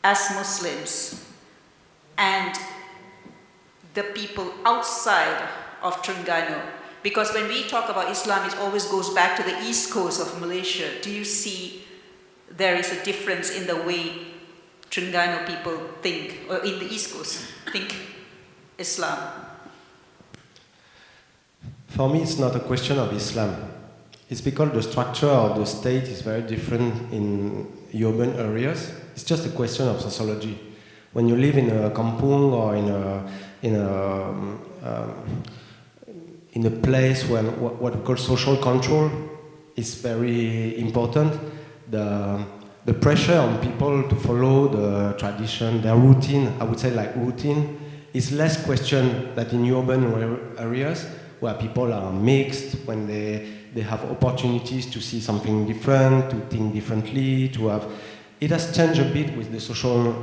as Muslims and the people outside of Terengganu? Because when we talk about Islam, it always goes back to the east coast of Malaysia. Do you see there is a difference in the way Terengganu people think, or in the east coast think Islam? For me, it's not a question of Islam. It's because the structure of the state is very different in urban areas. It's just a question of sociology. When you live in a kampung or in a place where what we call social control is very important, the pressure on people to follow the tradition, their routine, I would say like routine, is less questioned than in urban areas where people are mixed, when they have opportunities to see something different, to think differently, to have... It has changed a bit with the social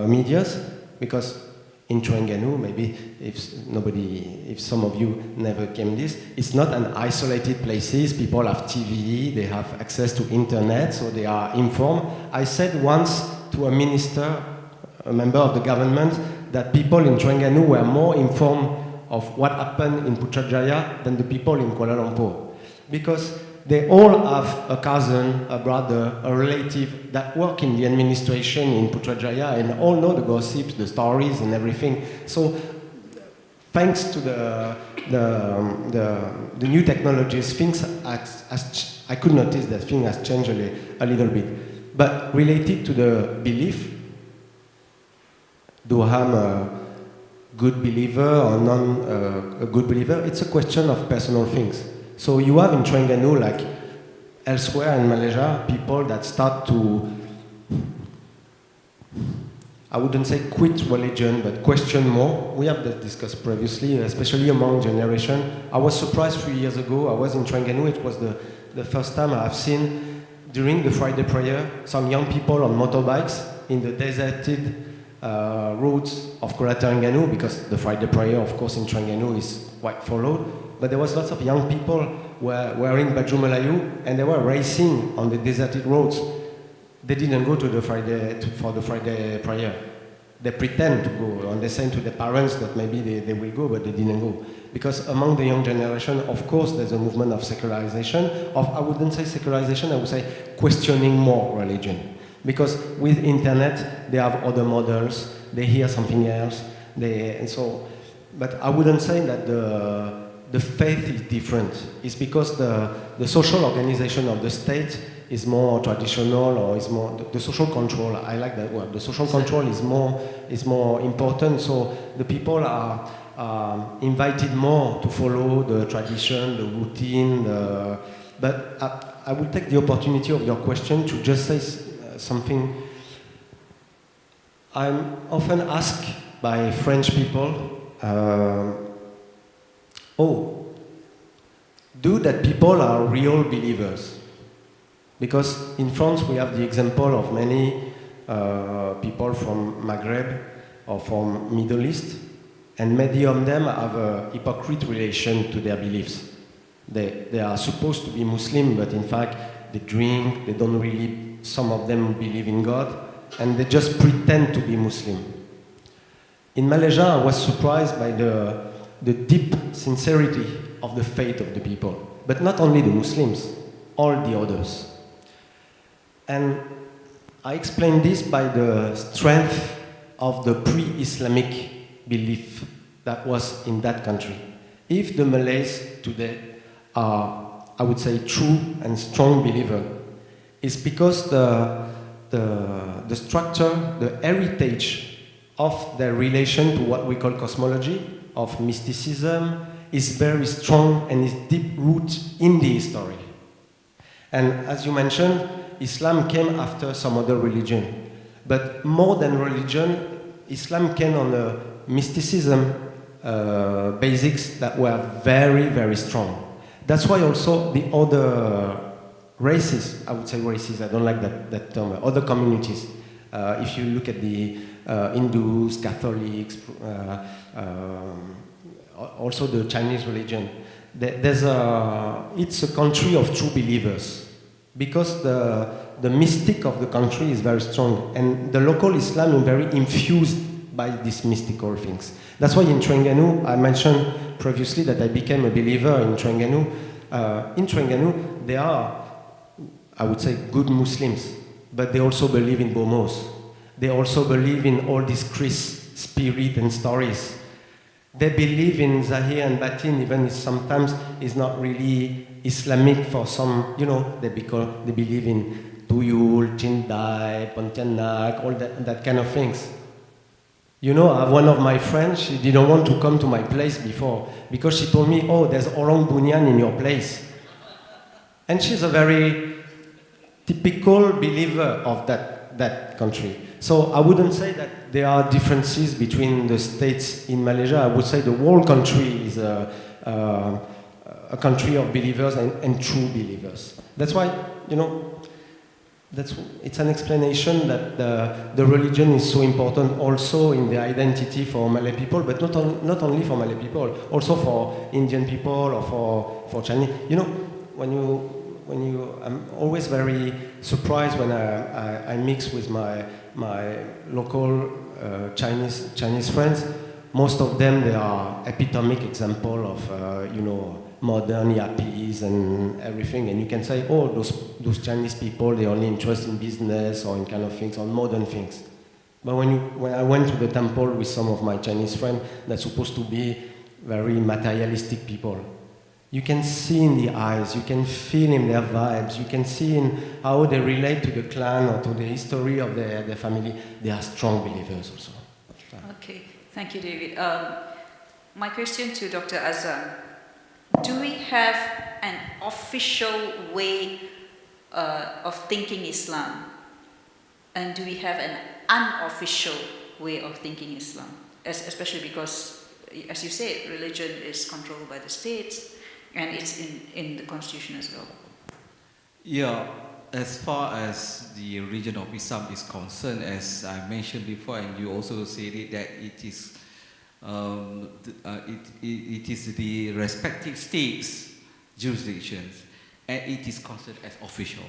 medias, because in Terengganu, maybe if some of you never came this, it's not an isolated places. People have TV, they have access to internet, so they are informed. I said once to a minister, a member of the government, that people in Terengganu were more informed of what happened in Putrajaya than the people in Kuala Lumpur. Because they all have a cousin, a brother, a relative that work in the administration in Putrajaya and all know the gossips, the stories and everything. So thanks to the new technologies, things I could notice that things has changed a little bit. But related to the belief, do I'm a good believer or a good believer, it's a question of personal things. So you have in Terengganu, like elsewhere in Malaysia, people that start to, I wouldn't say quit religion, but question more. We have that discussed previously, especially among generation. I was surprised 3 years ago, I was in Terengganu, it was the first time I've seen, during the Friday prayer, some young people on motorbikes in the deserted roads of Kuala Terengganu, because the Friday prayer, of course, in Terengganu is quite followed. But there was lots of young people wearing baju Melayu, and they were racing on the deserted roads. They didn't go to for the Friday prayer. They pretend to go, and they say to their parents that maybe they will go, but they didn't go. Because among the young generation, of course, there's a movement of secularization, I wouldn't say secularization, I would say questioning more religion. Because with internet, they have other models, they hear something else, but I wouldn't say that the faith is different. It's because the social organization of the state is more traditional, or is more the social control. I like that word. The social control is more important. So the people are invited more to follow the tradition, the routine. But I will take the opportunity of your question to just say something. I'm often asked by French people, do that people are real believers? Because in France we have the example of many people from Maghreb or from Middle East, and many of them have a hypocrite relation to their beliefs. They are supposed to be Muslim, but in fact they drink, they don't really, some of them believe in God, and they just pretend to be Muslim. In Malaysia, I was surprised by the deep sincerity of the faith of the people, but not only the Muslims, all the others. And I explain this by the strength of the pre-Islamic belief that was in that country. If the Malays today are, I would say, true and strong believer, it's because the structure, the heritage of their relation to what we call cosmology, of mysticism, is very strong and is deep rooted in the history. And as you mentioned, Islam came after some other religion. But more than religion, Islam came on a mysticism basics that were very, very strong. That's why also the other races, I would say races, I don't like that term, other communities. If you look at the Hindus, Catholics, also the Chinese religion, it's a country of true believers. Because the mystic of the country is very strong, and the local Islam is very infused by these mystical things. That's why in Terengganu, I mentioned previously that I became a believer in Terengganu. In Terengganu, they are, I would say, good Muslims, but they also believe in Bomos. They also believe in all these Chris spirit and stories. They believe in Zahir and Batin, even if sometimes it's not really Islamic for some, they believe in Tuyul, Chindai, Pontianak, all that kind of things. One of my friends, she didn't want to come to my place before because she told me, there's Orang Bunyan in your place. And she's a very typical believer of that country. So I wouldn't say that there are differences between the states in Malaysia. I would say the whole country is a country of believers and true believers. That's why, it's an explanation that the religion is so important also in the identity for Malay people, but not only for Malay people, also for Indian people or for Chinese. I'm always very surprised when I mix with my local Chinese friends. Most of them, they are epitomic example of modern yappies and everything, and you can say, those Chinese people, they only interested in business or in kind of things, on modern things. But when I went to the temple with some of my Chinese friends, that's supposed to be very materialistic people. You can see in the eyes, you can feel in their vibes, you can see in how they relate to the clan or to the history of their family. They are strong believers also. Okay, thank you, David. My question to Dr. Azam, do we have an official way of thinking Islam? And do we have an unofficial way of thinking Islam? Especially because, as you said, religion is controlled by the states, and it's in the constitution as well. Yeah, as far as the religion of Islam is concerned, as I mentioned before, and you also said it, that it is the respective states' jurisdictions, and it is considered as official.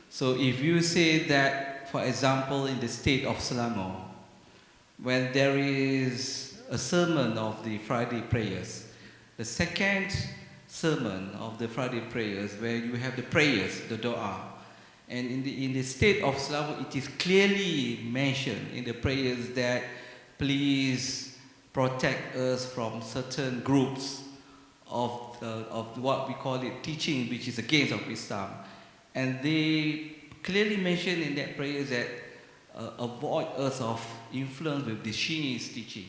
So if you say that, for example, in the state of Selangor, when there is a sermon of the Friday prayers, the second sermon of the Friday prayers, where you have the prayers, the dua, and in the state of Selangor, it is clearly mentioned in the prayers that please protect us from certain groups of what we call it teaching, which is against of Islam. And they clearly mention in that prayer that avoid us of influence with the Shiite teaching.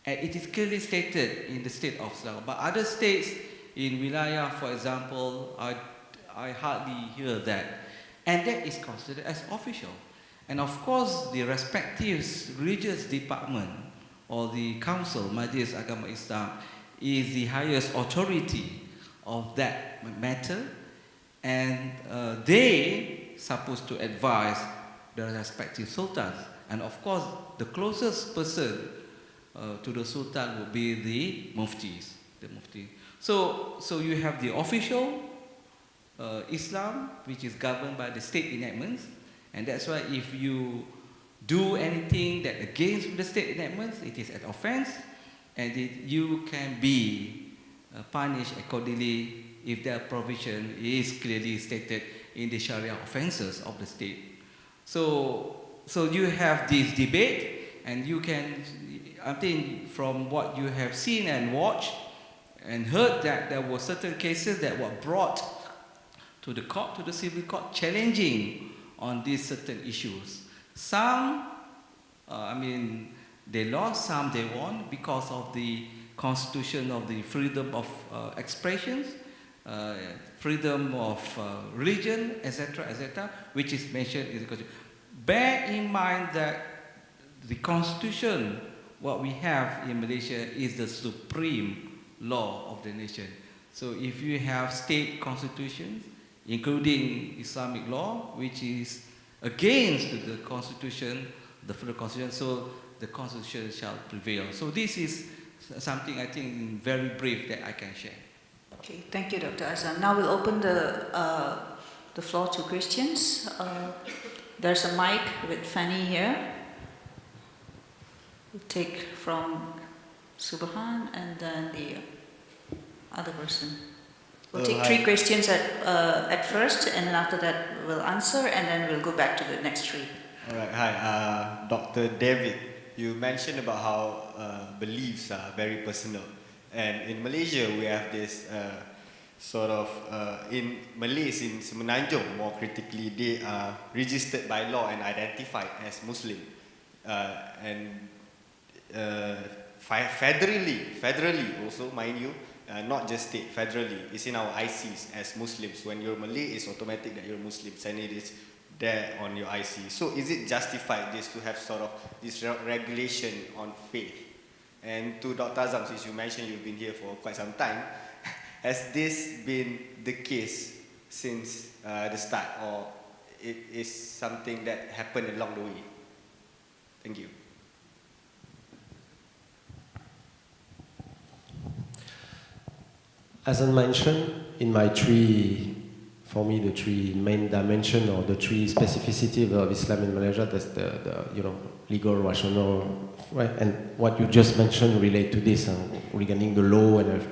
And it is clearly stated in the state of Selangor. But other states in Wilayah, for example, I hardly hear that. And that is considered as official. And of course, the respective religious department or the council, Majlis Agama Islam, is the highest authority of that matter. And they supposed to advise the respective sultans. And of course, the closest person to the sultan would be the muftis. So you have the official Islam, which is governed by the state enactments, and that's why if you do anything that against the state enactments, it is an offense, and you can be punished accordingly if that provision is clearly stated in the Sharia offenses of the state. So you have this debate, and you can, I think from what you have seen and watched and heard, that there were certain cases that were brought to the court, to the civil court, challenging on these certain issues. Some, they lost, some they won because of the constitution of the freedom of expressions, freedom of religion, etc., which is mentioned in the constitution. Bear in mind that the constitution, what we have in Malaysia, is the supreme law of the nation. So if you have state constitutions, including Islamic law, which is against the constitution, the federal constitution, so the constitution shall prevail. So this is something I think very brief that I can share. Okay, thank you, Dr. Azam. Now we'll open the floor to questions. There's a mic with Fanny here. We'll take from Subhan and then the other person. We'll take 3 questions at first, and then after that we'll answer, and then we'll go back to the next 3. All right, hi, Dr. David. You mentioned about how beliefs are very personal, and in Malaysia we have this in Malays in Semenanjung, more critically, they are registered by law and identified as Muslim, and federally also, mind you. Not just state, federally, it's in our ICs as Muslims. When you're Malay, it's automatic that you're Muslim, and it is there on your IC. So is it justified this to have sort of this regulation on faith? And to Dr. Azam, since you mentioned you've been here for quite some time, has this been the case since the start, or it is something that happened along the way? Thank you. As I mentioned, in my 3, for me, the 3 main dimensions or the 3 specificities of Islam in Malaysia, that's the legal, rational, right? And what you just mentioned relate to this regarding the law and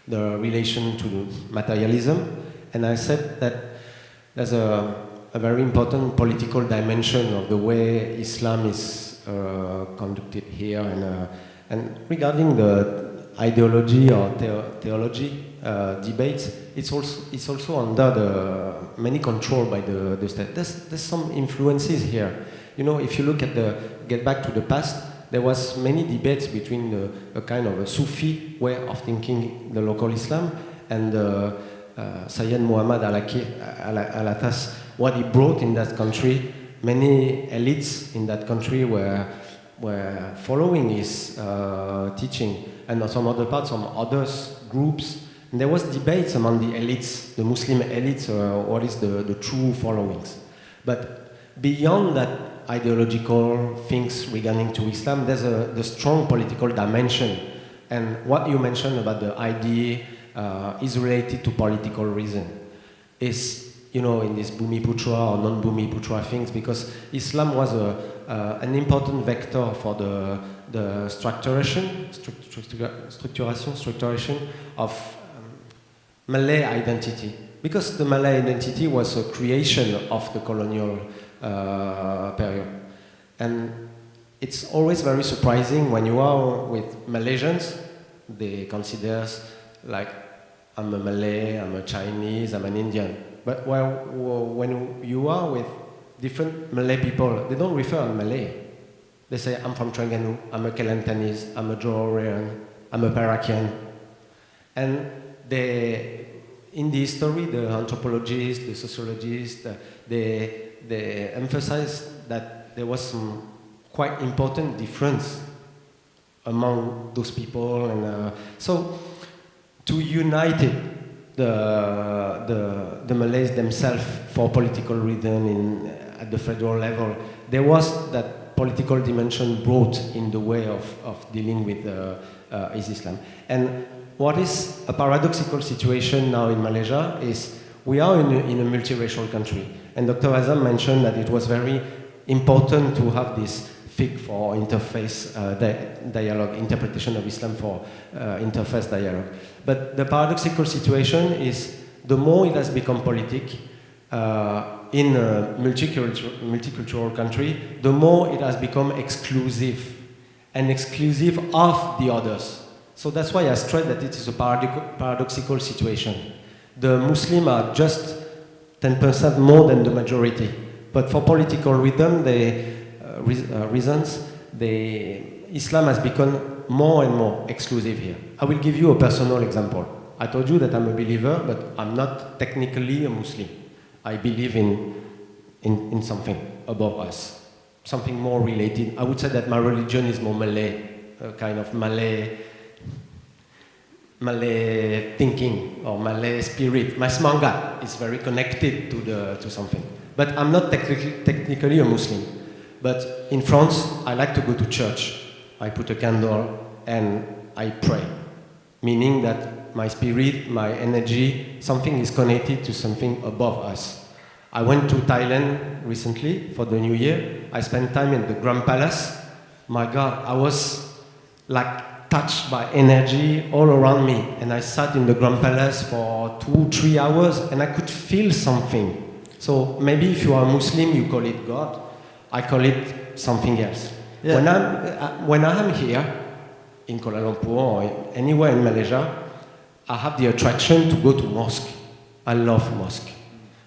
the relation to materialism. And I said that there's a very important political dimension of the way Islam is conducted here, and regarding the ideology or theology debates, it's also under the many control by the state. There's some influences here. If you look at get back to the past, there was many debates between a kind of a Sufi way of thinking the local Islam and Sayyid Muhammad Alatas, what he brought in that country. Many elites in that country were following his teaching, and some other parts, some others groups. And there was debates among the elites, the Muslim elites, what is the true followings. But beyond that ideological things regarding to Islam, there's the strong political dimension. And what you mentioned about the idea is related to political reason. Is in this Bumiputra or non-Bumiputra things, because Islam was an important vector for the structuration of Malay identity. Because the Malay identity was a creation of the colonial period. And it's always very surprising when you are with Malaysians, they consider us like, I'm a Malay, I'm a Chinese, I'm an Indian. But when you are with different Malay people, they don't refer to Malay. They say, I'm from Terengganu, I'm a Kelantanese, I'm a Johorian, I'm a Parakian. And in the history, the anthropologists, the sociologists, they emphasize that there was some quite important difference among those people. And so to unite the Malays themselves for political reason at the federal level, there was that political dimension brought in the way of dealing with Islam. And what is a paradoxical situation now in Malaysia is we are in a multiracial country. And Dr. Azam mentioned that it was very important to have this FIC for interface dialogue, interpretation of Islam for interface dialogue. But the paradoxical situation is the more it has become politic in a multicultural country, the more it has become exclusive and exclusive of the others. So that's why I stress that it is a paradoxical situation. The Muslims are just 10% more than the majority, but for political reasons, Islam has become more and more exclusive here. I will give you a personal example. I told you that I'm a believer, but I'm not technically a Muslim. I believe in something above us, something more related. I would say that my religion is more Malay, kind of Malay thinking or Malay spirit. My semangat is very connected to something. But I'm not technically a Muslim. But in France, I like to go to church. I put a candle and I pray, meaning that my spirit, my energy, something is connected to something above us. I went to Thailand recently for the New Year. I spent time in the Grand Palace. My God, I was like touched by energy all around me. And I sat in the Grand Palace for 2-3 hours and I could feel something. So maybe if you are a Muslim, you call it God. I call it something else. Yeah. When I'm here in Kuala Lumpur or anywhere in Malaysia, I have the attraction to go to mosque. I love mosque.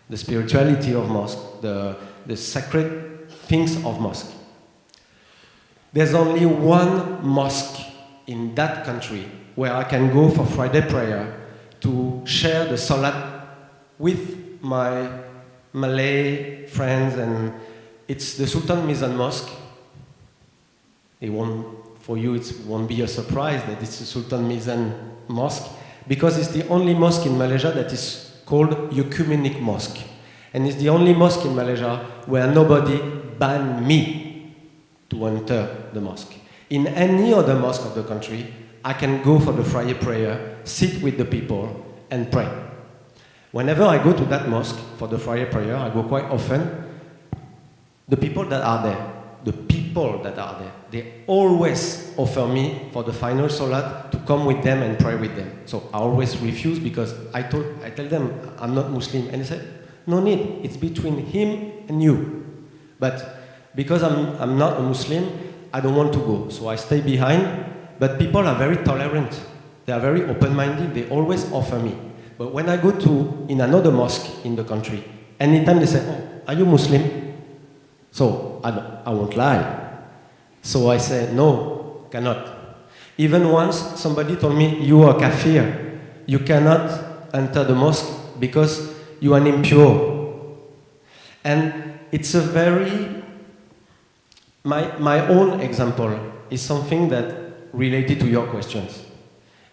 The spirituality of mosque, the sacred things of mosque. There's only one mosque in that country where I can go for Friday prayer to share the salat with my Malay friends, and it's the Sultan Mizan Mosque. For you, it won't be a surprise that it's the Sultan Mizan Mosque, because it's the only mosque in Malaysia that is called Ecumenic Mosque. And it's the only mosque in Malaysia where nobody banned me to enter the mosque. In any other mosque of the country, I can go for the Friday prayer, sit with the people, and pray. Whenever I go to that mosque for the Friday prayer, I go quite often, the people that are there, they always offer me for the final salat to come with them and pray with them. So I always refuse because I tell them I'm not Muslim, and they say, no need, it's between him and you. But because I'm not a Muslim, I don't want to go, so I stay behind. But people are very tolerant, they are very open-minded, they always offer me. But when I go in another mosque in the country, anytime they say, oh, are you Muslim? So I won't lie. So I say, no, cannot. Even once somebody told me, you are kafir, you cannot enter the mosque because you are impure. And it's a very, my own example is something that related to your questions.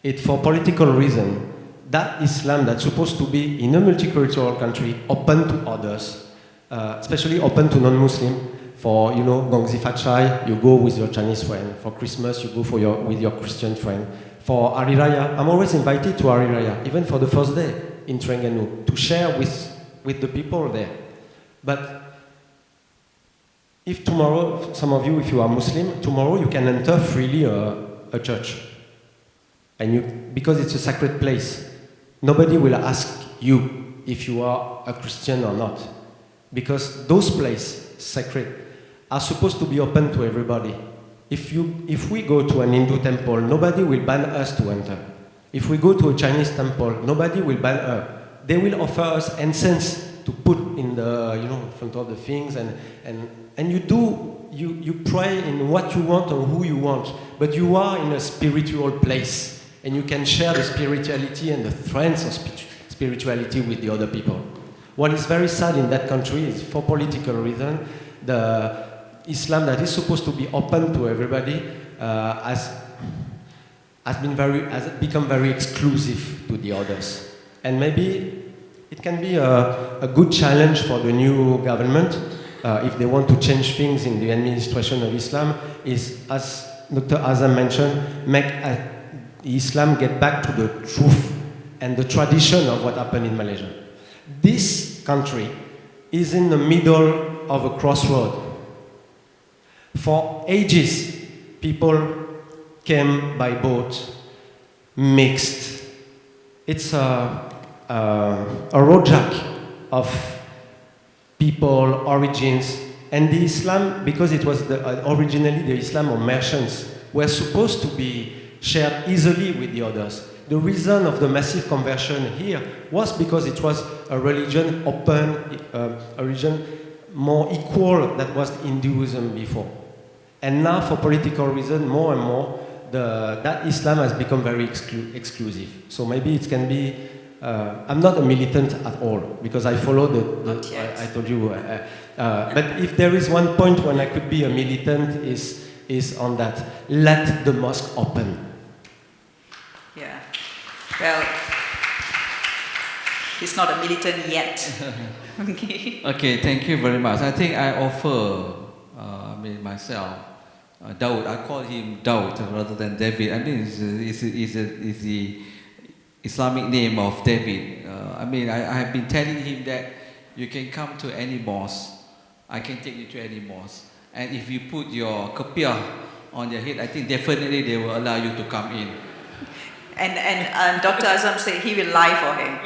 It's for political reason. That Islam that's supposed to be in a multicultural country, open to others, especially open to non-Muslim. For, Gongzi Fatchai, you go with your Chinese friend. For Christmas, you go with your Christian friend. For Hari Raya, I'm always invited to Hari Raya, even for the first day in Terengganu, to share with the people there. But if tomorrow, some of you, if you are Muslim, tomorrow you can enter freely a church. And because it's a sacred place, nobody will ask you if you are a Christian or not. Because those places, sacred, are supposed to be open to everybody. If we go to an Hindu temple, nobody will ban us to enter. If we go to a Chinese temple, nobody will ban us. They will offer us incense to put in the, in front of the things, and you pray in what you want or who you want, but you are in a spiritual place, and you can share the spirituality and the strength of spirituality with the other people. What is very sad in that country is, for political reasons, the Islam that is supposed to be open to everybody has become very exclusive to the others. And maybe it can be a good challenge for the new government, if they want to change things in the administration of Islam, is, as Dr. Azam mentioned, make Islam get back to the truth and the tradition of what happened in Malaysia. This country is in the middle of a crossroad. For ages, people came by boat, mixed. It's a rojak of people, origins, and the Islam, because it was originally the Islam of merchants, were supposed to be shared easily with the others. The reason of the massive conversion here was because it was a religion open, a religion more equal than was Hinduism before. And now, for political reasons, more and more, that Islam has become very exclusive. So maybe it can be. I'm not a militant at all, because I follow I told you. But if there is one point when I could be a militant, is on that. Let the mosque open. Yeah. Well, he's not a militant yet. Okay. Okay, thank you very much. I think I offer myself, Daud. I call him Daud rather than David. I mean, it's the Islamic name of David. I have been telling him that you can come to any mosque. I can take you to any mosque. And if you put your kopiah on your head, I think definitely they will allow you to come in. And Dr. Azam said he will lie for him.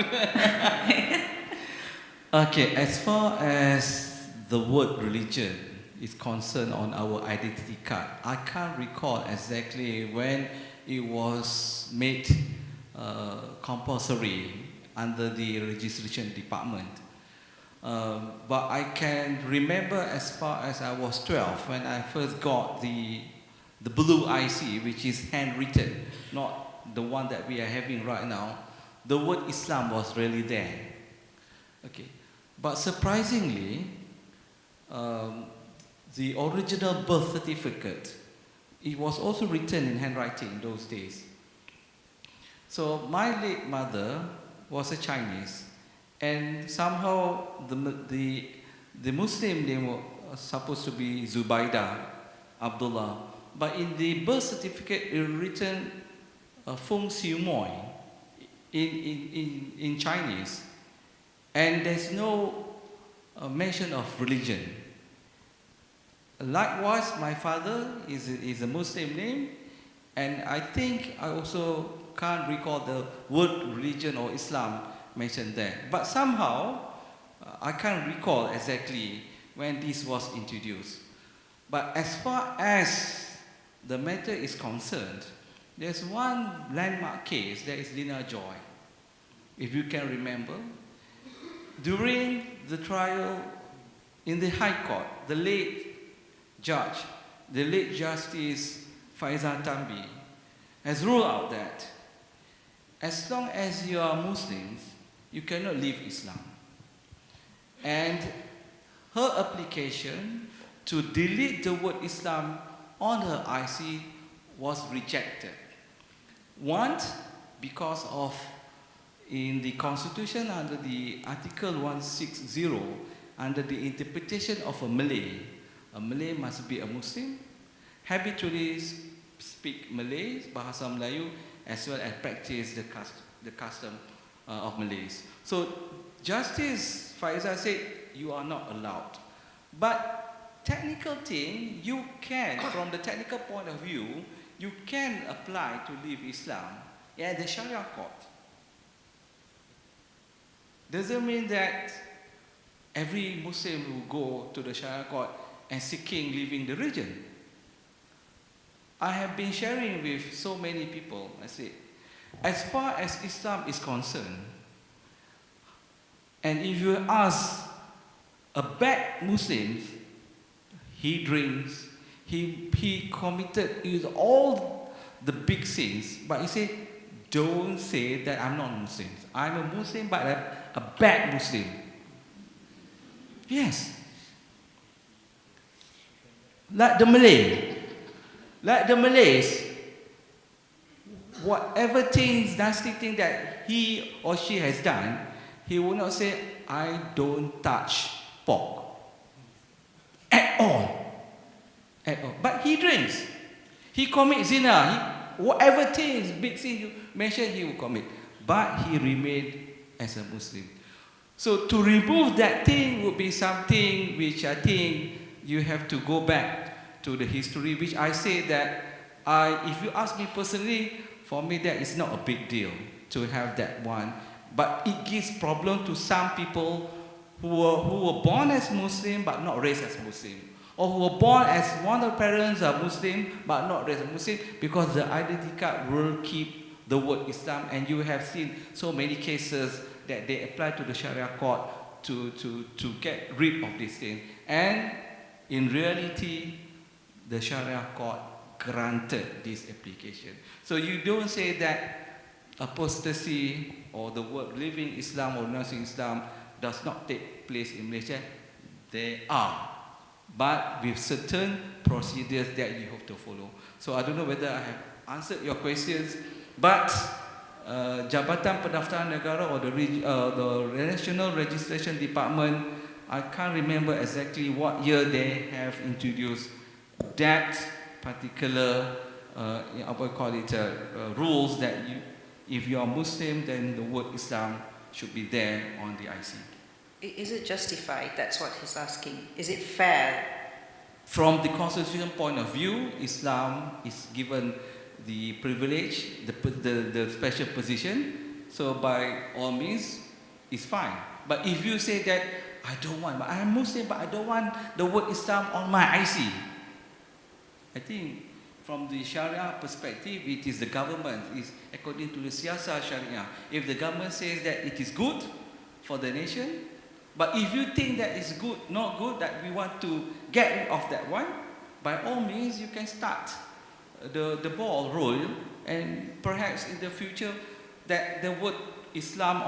Okay, as far as the word religion is concerned on our identity card, I can't recall exactly when it was made compulsory under the registration department. But I can remember as far as I was 12 when I first got the blue IC, which is handwritten, not the one that we are having right now. The word Islam was really there. Okay, but surprisingly, the original birth certificate, it was also written in handwriting in those days. So my late mother was a Chinese, and somehow the Muslim name was supposed to be Zubaida Abdullah, but in the birth certificate it written Feng Xiu Moi in Chinese, and there's no mention of religion. Likewise, my father is a Muslim name, and I think I also can't recall the word religion or Islam mentioned there. But somehow, I can't recall exactly when this was introduced. But as far as the matter is concerned, there's one landmark case, that is Lina Joy. If you can remember, during the trial in the High Court, the late Justice Faizal Tambi has ruled out that as long as you are Muslims, you cannot leave Islam. And her application to delete the word Islam on her IC was rejected. One, because of in the Constitution under the Article 160, under the interpretation of a Malay must be a Muslim, habitually speak Malay, Bahasa Melayu, as well as practice the custom of Malays. So Justice Faizal said, you are not allowed. But technical thing, you can, from the technical point of view, you can apply to live Islam at the Sharia court. Doesn't mean that every Muslim will go to the Sharia court and seeking living the region. I have been sharing with so many people, I say, as far as Islam is concerned, and if you ask a bad Muslim, he drinks, he committed all the big sins, but he said, don't say that I'm not Muslim. I'm a Muslim, but I'm a bad Muslim. Yes. Like the Malays, whatever things, nasty thing that he or she has done, he will not say, I don't touch pork. At all. At all. But he drinks. He commits zina. Whatever things, big things you mention, he will commit. But he remained as a Muslim. So to remove that thing would be something which I think you have to go back to the history, which I say that if you ask me personally, for me that is not a big deal to have that one. But it gives problem to some people who were born as Muslim but not raised as Muslim. Or who were born as one of the parents are Muslim but not raised as Muslim, because the identity card will keep the word Islam, and you have seen so many cases that they apply to the Sharia court to get rid of this thing. And in reality, the Sharia court granted this application. So you don't say that apostasy or the word living Islam or renouncing Islam does not take place in Malaysia. They are, but with certain procedures that you have to follow. So I don't know whether I have answered your questions, but Jabatan Pendaftaran Negara or the National Registration Department, I can't remember exactly what year they have introduced that particular rules that if you are Muslim, then the word Islam should be there on the IC. Is it justified? That's what he's asking. Is it fair? From the constitution point of view, Islam is given the privilege, the special position. So by all means, it's fine. But if you say that, I don't want, but I'm Muslim, but I don't want the word Islam on my IC. I think from the Sharia perspective, it is the government, is according to the Siyasa Sharia. If the government says that it is good for the nation, but if you think that it's good, not good, that we want to get rid of that one, by all means, you can start the ball roll, and perhaps in the future that the word Islam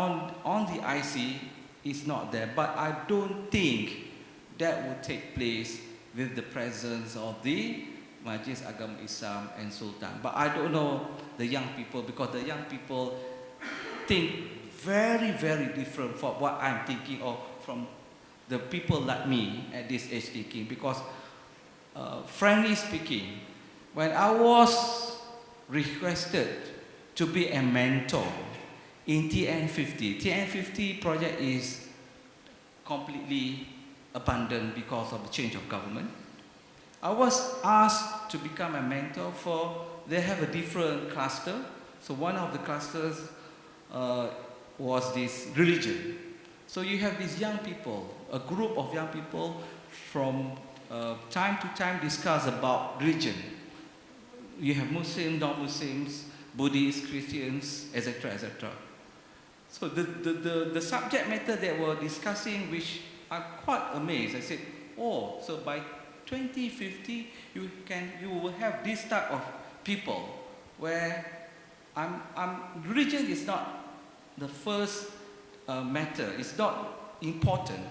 on the IC is not there. But I don't think that will take place with the presence of the Majlis Agama Islam and Sultan. But I don't know the young people, because the young people think very, very different from what I'm thinking, or from the people like me at this age thinking. Because frankly speaking, when I was requested to be a mentor in TN50 project is completely abandoned because of the change of government. I was asked to become a mentor they have a different cluster. So one of the clusters was this religion. So you have these young people, a group of young people from time to time discuss about religion. You have Muslims, non-Muslims, Buddhists, Christians, etc., etc. So the subject matter they were discussing, which I'm quite amazed. I said, oh, so by 2050, you will have this type of people where religion is not the first matter. It's not important.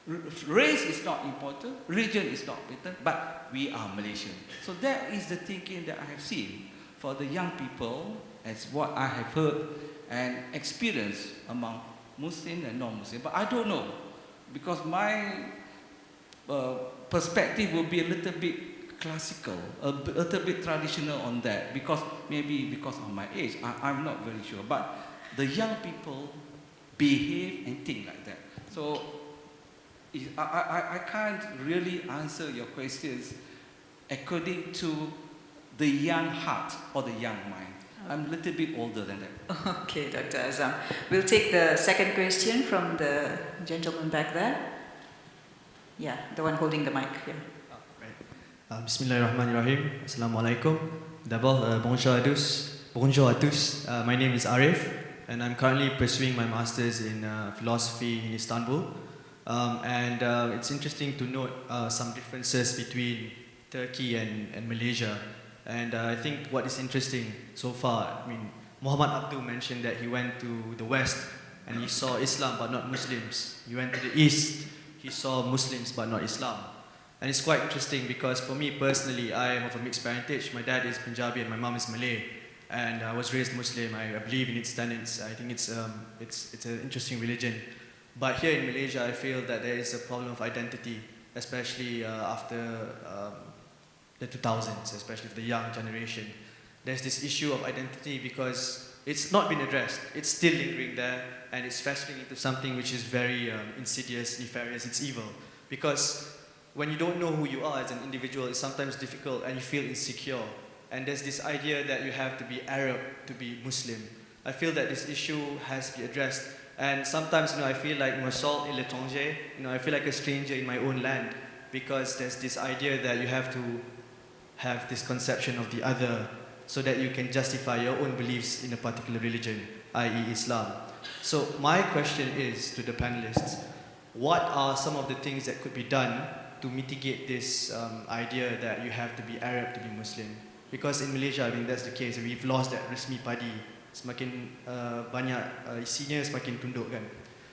Race is not important. Religion is not important. But we are Malaysian. So that is the thinking that I have seen for the young people, as what I have heard and experienced among Muslim and non-Muslim. But I don't know, because my perspective will be a little bit classical, a little bit traditional on that, because maybe because of my age, I'm not very sure. But the young people behave and think like that. So I can't really answer your questions according to the young heart or the young mind. I'm a little bit older than that. Okay, Dr. Azam. We'll take the second question from the gentleman back there. Yeah, the one holding the mic. Yeah. Bismillahirrahmanirrahim. Assalamualaikum. D'abord, bonjour à tous. Bonjour à tous. My name is Arif, and I'm currently pursuing my master's in philosophy in Istanbul. It's interesting to note some differences between Turkey and Malaysia. And I think what is interesting so far, I mean, Muhammad Abdul mentioned that he went to the West and he saw Islam but not Muslims. He went to the East, he saw Muslims but not Islam. And it's quite interesting because for me personally, I am of a mixed parentage. My dad is Punjabi and my mom is Malay. And I was raised Muslim. I believe in its tenets. I think it's an interesting religion. But here in Malaysia, I feel that there is a problem of identity, especially after the 2000s, especially for the young generation. There's this issue of identity because it's not been addressed. It's still lingering there, and it's festering into something which is very insidious, nefarious, it's evil. Because when you don't know who you are as an individual, it's sometimes difficult and you feel insecure. And there's this idea that you have to be Arab to be Muslim. I feel that this issue has to be addressed. And sometimes, I feel like sol et l'étranger, I feel like a stranger in my own land, because there's this idea that you have to have this conception of the other so that you can justify your own beliefs in a particular religion, i.e. Islam. So my question is to the panelists, what are some of the things that could be done to mitigate this idea that you have to be Arab to be Muslim? Because in Malaysia, I mean, that's the case. We've lost that resmi padi. Semakin banyak isinya, semakin tunduk kan.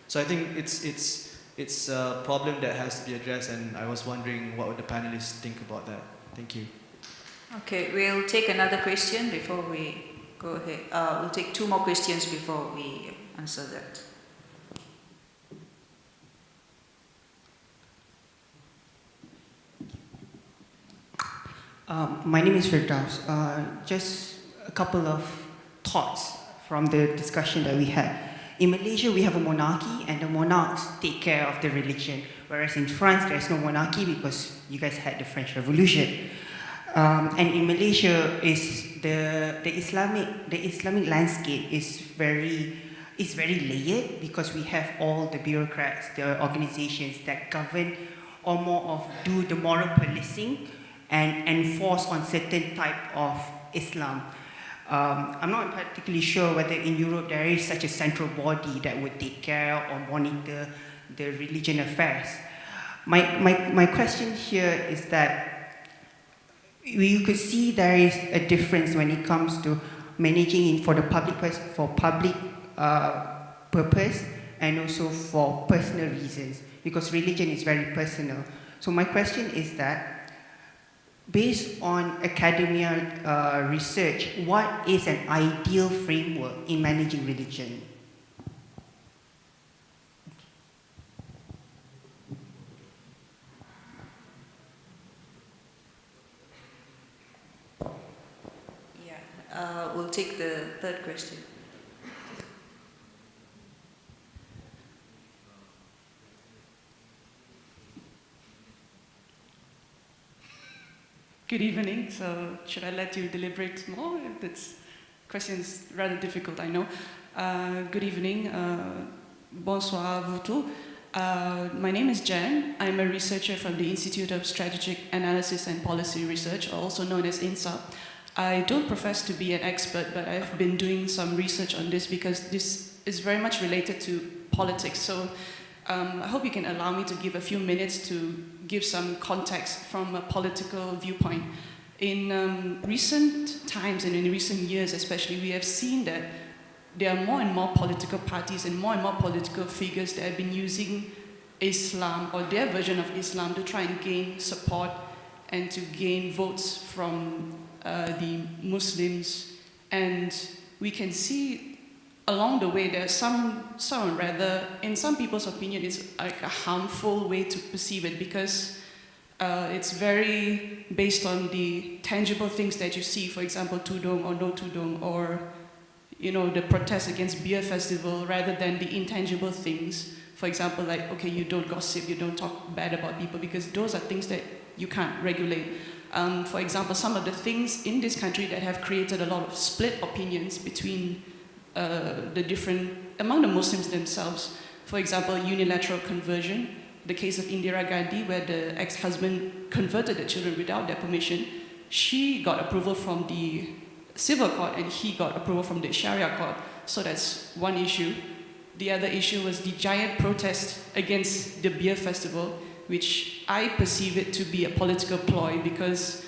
So I think it's a problem that has to be addressed, and I was wondering what would the panelists think about that. Thank you. Okay, we'll take another question before we go ahead. We'll take two more questions before we answer that. My name is Firdaus. Just a couple of thoughts from the discussion that we had. In Malaysia, we have a monarchy, and the monarchs take care of the religion. Whereas in France, there's no monarchy because you guys had the French Revolution. And in Malaysia, the Islamic landscape is very layered because we have all the bureaucrats, the organizations that govern or more of do the moral policing and enforce on certain type of Islam. I'm not particularly sure whether in Europe there is such a central body that would take care or monitor the religion affairs. My question here is that you could see there is a difference when it comes to managing for public purpose and also for personal reasons, because religion is very personal. So my question is that, based on academia research, what is an ideal framework in managing religion? Yeah, we'll take the third question. Good evening. So should I let you deliberate more? This question is rather difficult, I know. Good evening. Bonsoir vous tous. My name is Jen. I'm a researcher from the Institute of Strategic Analysis and Policy Research, also known as INSA. I don't profess to be an expert, but I've been doing some research on this because this is very much related to politics. So I hope you can allow me to give a few minutes to give some context from a political viewpoint. In recent times and in recent years especially, we have seen that there are more and more political parties and more political figures that have been using Islam or their version of Islam to try and gain support and to gain votes from the Muslims. And we can see along the way, there are some rather, in some people's opinion, it's like a harmful way to perceive it because it's very based on the tangible things that you see, for example, tudung or no tudung, or the protest against beer festival, rather than the intangible things, For example, like, okay, you don't gossip, you don't talk bad about people, because those are things that you can't regulate. For example, some of the things in this country that have created a lot of split opinions between among the Muslims themselves. For example, unilateral conversion, the case of Indira Gandhi, where the ex-husband converted the children without their permission. She got approval from the civil court and he got approval from the Sharia court. So that's one issue. The other issue was the giant protest against the beer festival, which I perceive it to be a political ploy, because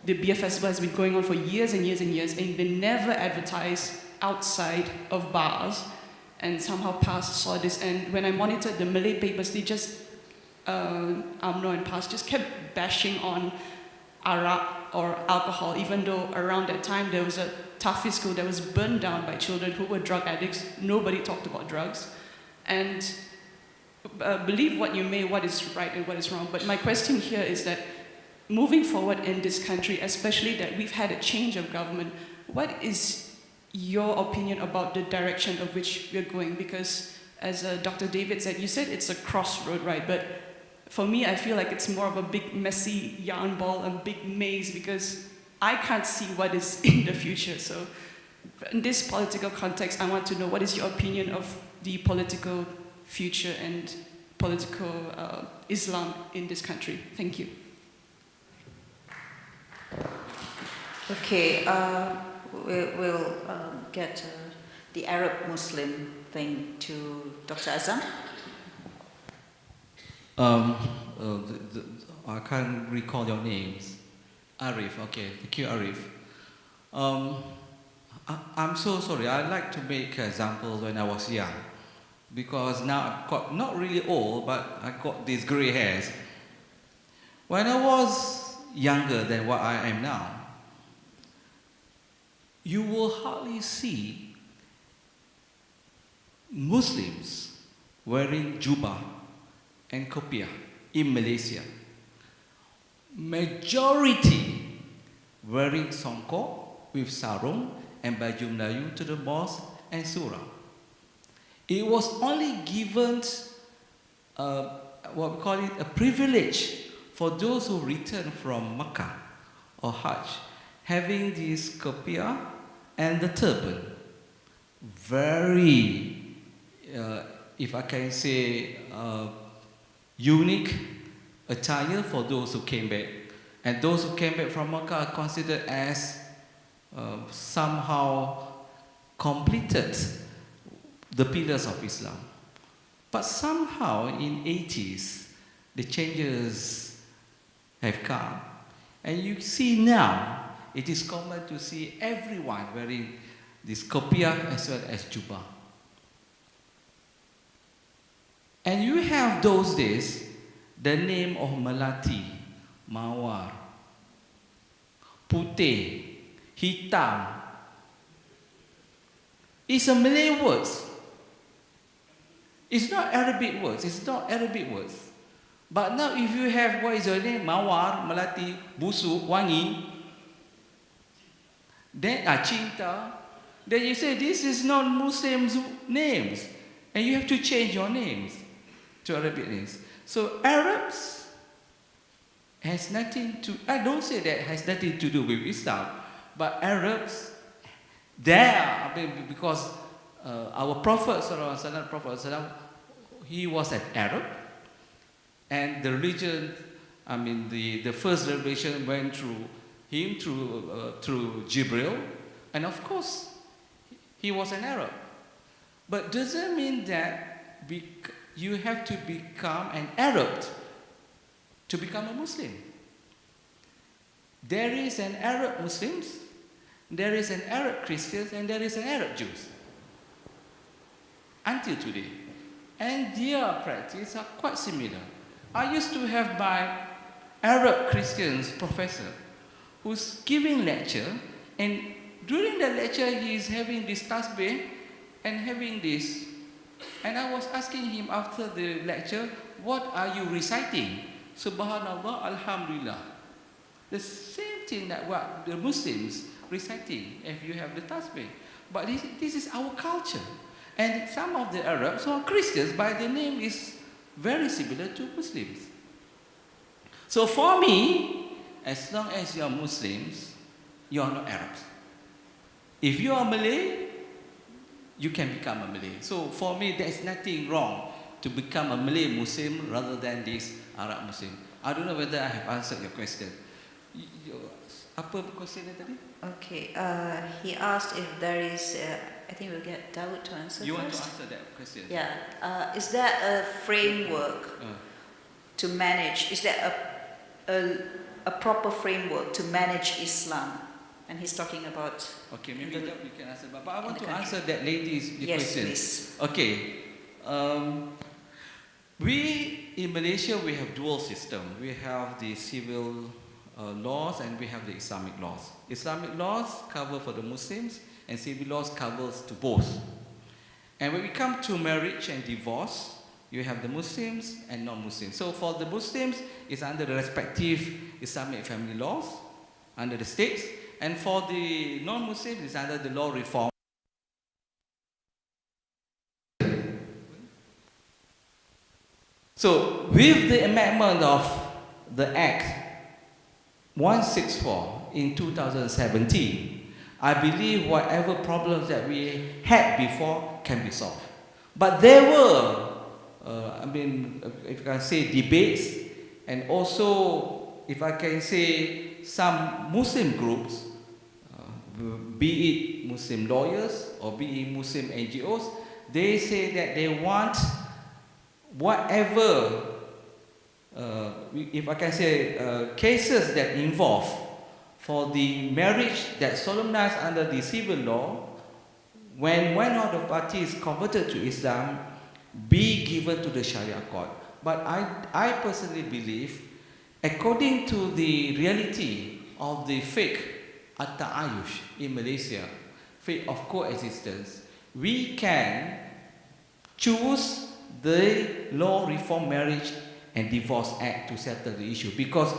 the beer festival has been going on for years and years and years, and they never advertise outside of bars. And somehow PAS saw this, and when I monitored the Malay papers, they just, UMNO and PAS just kept bashing on arak or alcohol, even though around that time there was a Tahfiz school that was burned down by children who were drug addicts. Nobody talked about drugs. And believe what you may, what is right and what is wrong. But my question here is that moving forward in this country, especially that we've had a change of government, what is your opinion about the direction of which we're going? Because as Dr. David said, you said it's a crossroad, right? But for me, I feel like it's more of a big, messy yarn ball, a big maze, because I can't see what is in the future. So in this political context, I want to know, what is your opinion of the political future and political Islam in this country? Thank you. Okay, we'll get the Arab Muslim thing to Dr. Azam. I can't recall your names. Arif, okay, thank you, Arif. I'm so sorry. I'd like to make examples when I was young, because now I've got, not really old, but I got these gray hairs. When I was younger than what I am now, you will hardly see Muslims wearing jubah and kopiah in Malaysia. Majority wearing songkok with sarung and baju Melayu to the mosque and surah. It was only given what we call it a privilege for those who return from Mecca or Hajj, having this kopiah and the turban. Very, if I can say, unique attire for those who came back. And those who came back from Mecca are considered as somehow completed the pillars of Islam. But somehow in 80s, the changes have come. And you see now, it is common to see everyone wearing this kopiah as well as jubah. And you have those days, the name of Melati, Mawar, Putih, Hitam. It's a Malay word. It's not Arabic words. It's not Arabic words. But now if you have, what is your name? Mawar, Melati, Busuk, Wangi. Then Cinta. Then you say, this is not Muslims' names. And you have to change your names to Arabic names. So Arabs has nothing to, I don't say that has nothing to do with Islam, but Arabs, because our Prophet ﷺ, he was an Arab, and the religion, the first revelation went through him, through Jibril, and of course, he was an Arab. But doesn't mean that you have to become an Arab to become a Muslim. There is an Arab Muslims, there is an Arab Christians, and there is an Arab Jews. Until today. And their practice are quite similar. I used to have my Arab Christians professor who's giving lecture, and during the lecture he is having this tasbih and having this. And I was asking him after the lecture, what are you reciting? Subhanallah, Alhamdulillah. The same thing that what the Muslims reciting if you have the tasbih. But this is our culture. And some of the Arabs who are Christians, by their name is very similar to Muslims. So for me, as long as you are Muslims, you are not Arabs. If you are Malay, you can become a Malay. So for me, there is nothing wrong to become a Malay Muslim rather than this Arab Muslim. I don't know whether I have answered your question. Apa question dia tadi? Okay, he asked if there is, I think we'll get Dawood to answer You first. want to answer that question? Yeah, is there a framework to manage, is there a proper framework to manage Islam? And he's talking about... Okay, maybe that we can answer. But I want to answer that lady's yes, question. Please. Okay. We, in Malaysia, we have dual system. We have the civil laws and we have the Islamic laws. Islamic laws cover for the Muslims and civil laws covers to both. And when we come to marriage and divorce, you have the Muslims and non-Muslims. So for the Muslims, it's under the respective Islamic family laws, under the states. And for the non-Muslims, it's under the law reform. So with the amendment of the Act 164 in 2017, I believe whatever problems that we had before can be solved. But there were, if I can say, debates, and also, if I can say, some Muslim groups, be it Muslim lawyers or be it Muslim NGOs, they say that they want whatever, if I can say, cases that involve for the marriage that solemnized under the civil law, when one of the parties converted to Islam, be given to the Sharia court. But I personally believe, according to the reality of the fiqh at-ta'ayush in Malaysia, fiqh of coexistence, we can choose the Law Reform Marriage and Divorce Act to settle the issue, because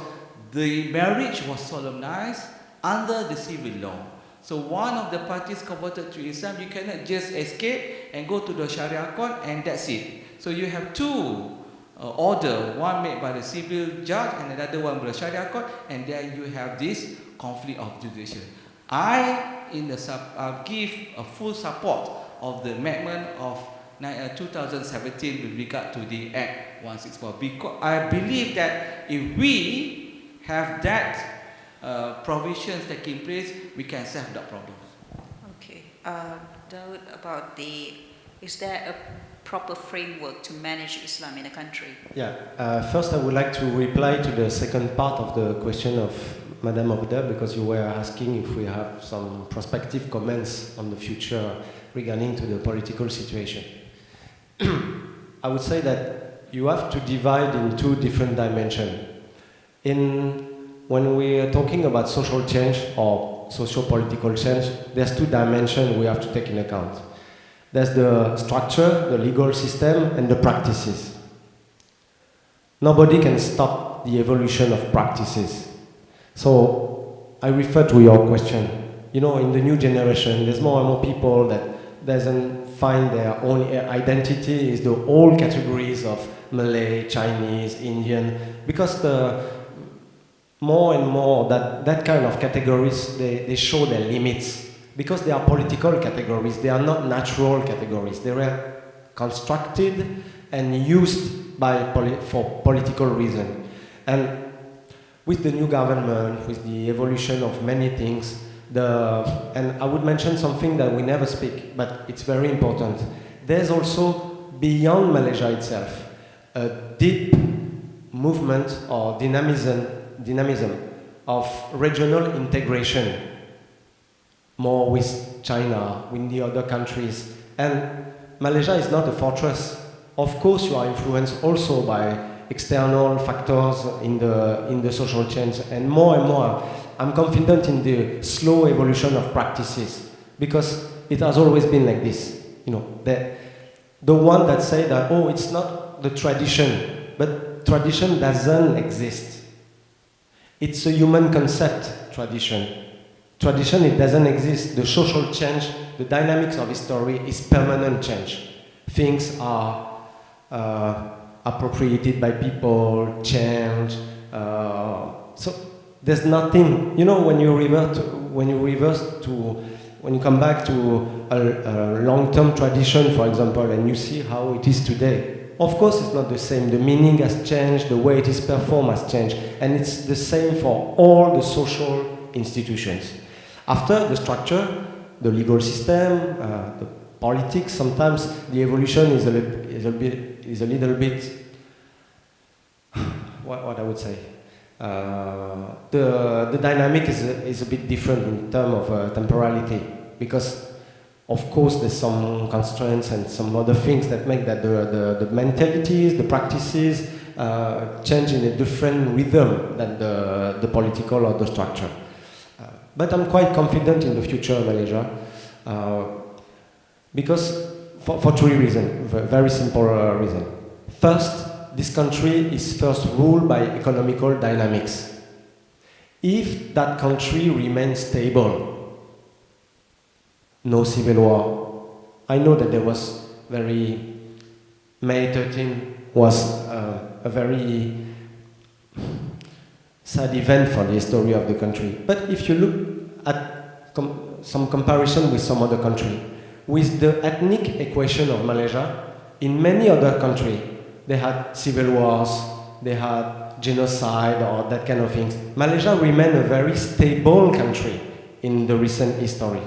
the marriage was solemnized under the civil law. So one of the parties converted to Islam, you cannot just escape and go to the Sharia court and that's it. So you have two orders, one made by the civil judge and another one by the Sharia court, and then you have this conflict of jurisdiction. I give a full support of the amendment of 2017 with regard to the Act 164, because I believe that if we have that provisions taking place, we can solve that problem. Okay, Dawood, about is there a proper framework to manage Islam in a country? Yeah, first I would like to reply to the second part of the question of Madame Abda, because you were asking if we have some prospective comments on the future regarding to the political situation. I would say that you have to divide in two different dimensions. When we are talking about social change or socio-political change, there's two dimensions we have to take in account. There's the structure, the legal system, and the practices. Nobody can stop the evolution of practices. So I refer to your question. You know, in the new generation, there's more and more people that doesn't find their own identity is the all categories of Malay, Chinese, Indian, because more and more that kind of categories, they show their limits, because they are political categories, they are not natural categories. They were constructed and used for political reason. And with the new government, with the evolution of many things, and I would mention something that we never speak, but it's very important. There's also, beyond Malaysia itself, a deep movement or dynamism of regional integration, more with China, with the other countries. And Malaysia is not a fortress. Of course, you are influenced also by external factors in the social change, and more, I'm confident in the slow evolution of practices, because it has always been like this. You know, the one that say that, oh, it's not the tradition, but tradition doesn't exist. It's a human concept, tradition. Tradition, it doesn't exist. The social change the dynamics of history is permanent change. Things are appropriated by people, change. So there's nothing, you know, when you come back to a long-term tradition, for example, and you see how it is today. Of course, it's not the same. The meaning has changed, the way it is performed has changed, and it's the same for all the social institutions. After the structure, the legal system, the politics, sometimes the evolution is a little bit what I would say. The dynamic is a bit different in terms of temporality, because of course there's some constraints and some other things that make that the mentalities, the practices change in a different rhythm than the political or the structure. But I'm quite confident in the future of Malaysia, because for three reasons, very simple reason. First, this country is first ruled by economical dynamics. If that country remains stable, no civil war. I know that there was May 13 was a very sad event for the history of the country. But if you look at some comparison with some other country, with the ethnic equation of Malaysia, in many other countries, they had civil wars, they had genocide or that kind of things. Malaysia remained a very stable country in the recent history.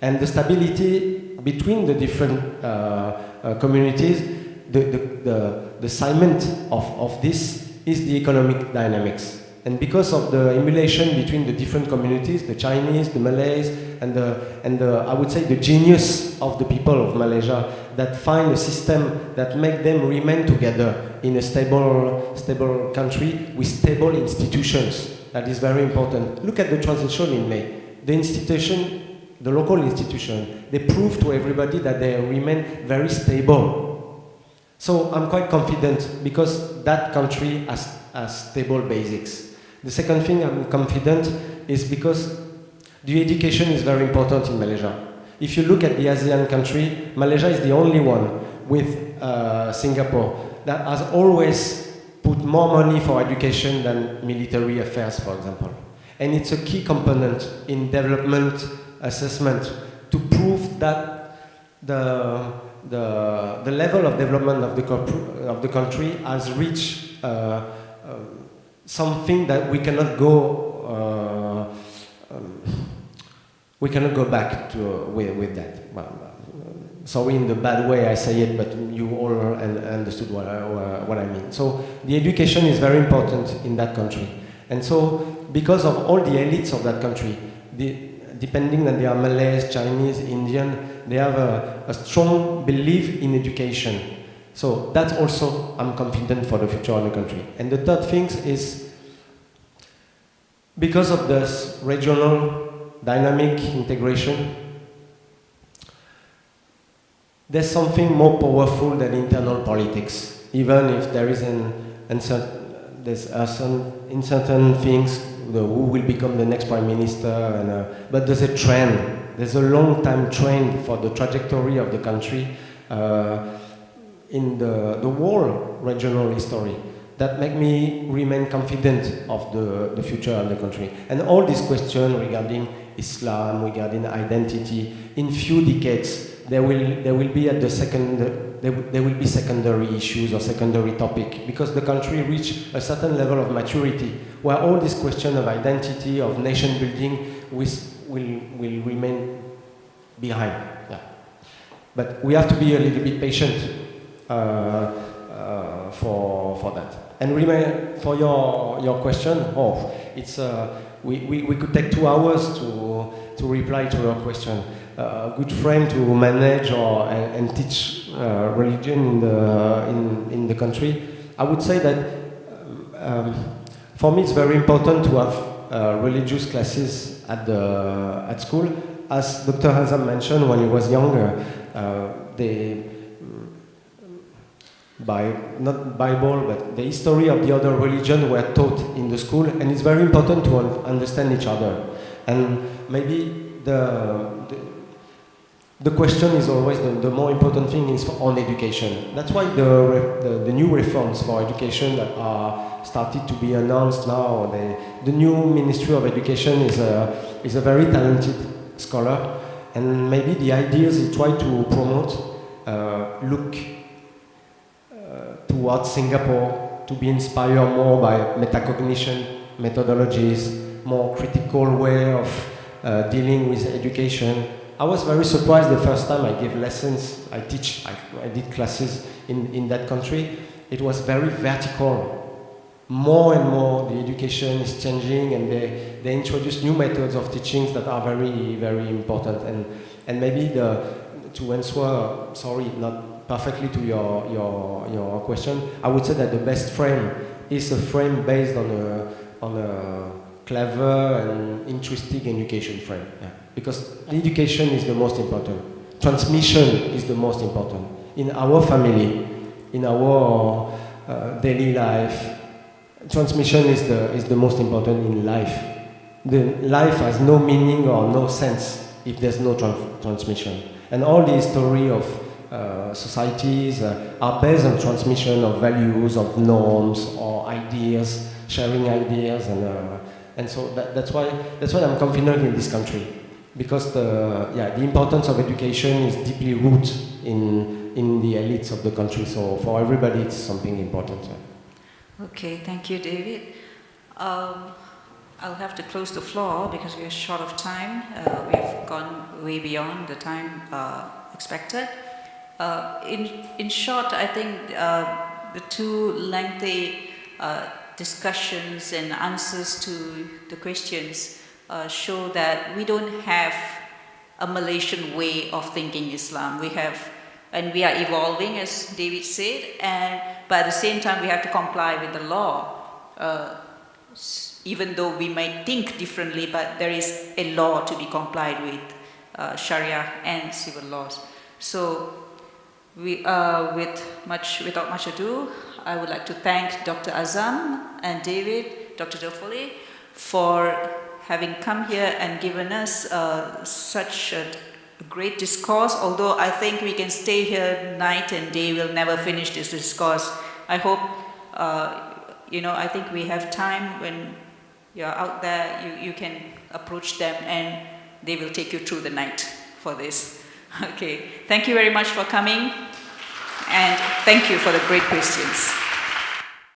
And the stability between the different communities, the cement of this is the economic dynamics. And because of the emulation between the different communities, the Chinese, the Malays, and I would say the genius of the people of Malaysia that find a system that make them remain together in a stable country with stable institutions. That is very important. Look at the transition in May. The local institution, they prove to everybody that they remain very stable. So I'm quite confident because that country has stable basics. The second thing I'm confident is because the education is very important in Malaysia. If you look at the ASEAN country, Malaysia is the only one with Singapore that has always put more money for education than military affairs, for example. And it's a key component in development assessment to prove that the level of development of the country has reached something that we cannot go back to with that. Sorry in the bad way I say it, but you all understood what I mean. So the education is very important in that country, and so because of all the elites of that country, depending that they are Malays, Chinese, Indian, they have a strong belief in education. So that's also, I'm confident for the future of the country. And the third thing is, because of this regional dynamic integration, there's something more powerful than internal politics. Even if there is there's in certain things, who will become the next prime minister, but there's a trend. There's a long-time trend for the trajectory of the country in the whole regional history that make me remain confident of the future of the country. And all these questions regarding Islam, regarding identity, in few decades, there will be at there will be secondary issues or secondary topic, because the country reach a certain level of maturity where all this question of identity, of nation building will remain behind. Yeah. But we have to be a little bit patient for that. And for your question, it's we could take 2 hours to reply to your question. A good frame to manage and teach religion in the country. I would say that for me it's very important to have religious classes at school. As Dr. Azam mentioned, when he was younger, not Bible, but the history of the other religion were taught in the school, and it's very important to understand each other. And maybe the question is always the more important thing is on education. That's why the new reforms for education that are started to be announced now. The new Ministry of Education is a very talented scholar, and maybe the ideas he try to promote look towards Singapore, to be inspired more by metacognition methodologies, more critical way of dealing with education. I was very surprised the first time I gave lessons, I did classes in that country. It was very vertical. More and more the education is changing, and they introduce new methods of teachings that are very, very important. And maybe to answer, sorry, not perfectly to your question, I would say that the best frame is a frame based on a clever and interesting education frame. Yeah. Because education is the most important. Transmission is the most important. In our family, in our daily life, transmission is the most important in life. The life has no meaning or no sense if there's no transmission. And all the history of societies are based on transmission of values, of norms, or ideas, sharing ideas, and so that's why I'm confident in this country, because the importance of education is deeply rooted in the elites of the country. So for everybody, it's something important. Okay, thank you, David. I'll have to close the floor because we are short of time. We've gone way beyond the time expected. In short, I think the two lengthy discussions and answers to the questions show that we don't have a Malaysian way of thinking Islam. And we are evolving, as David said, but at the same time we have to comply with the law. Even though we might think differently, but there is a law to be complied with, Sharia and civil laws. So, without much ado, I would like to thank Dr. Azam and David, Dr. Delfole, for having come here and given us such a great discourse. Although I think we can stay here night and day, we'll never finish this discourse. I hope, I think we have time when you're out there, you can approach them and they will take you through the night for this. Okay, thank you very much for coming, and thank you for the great questions.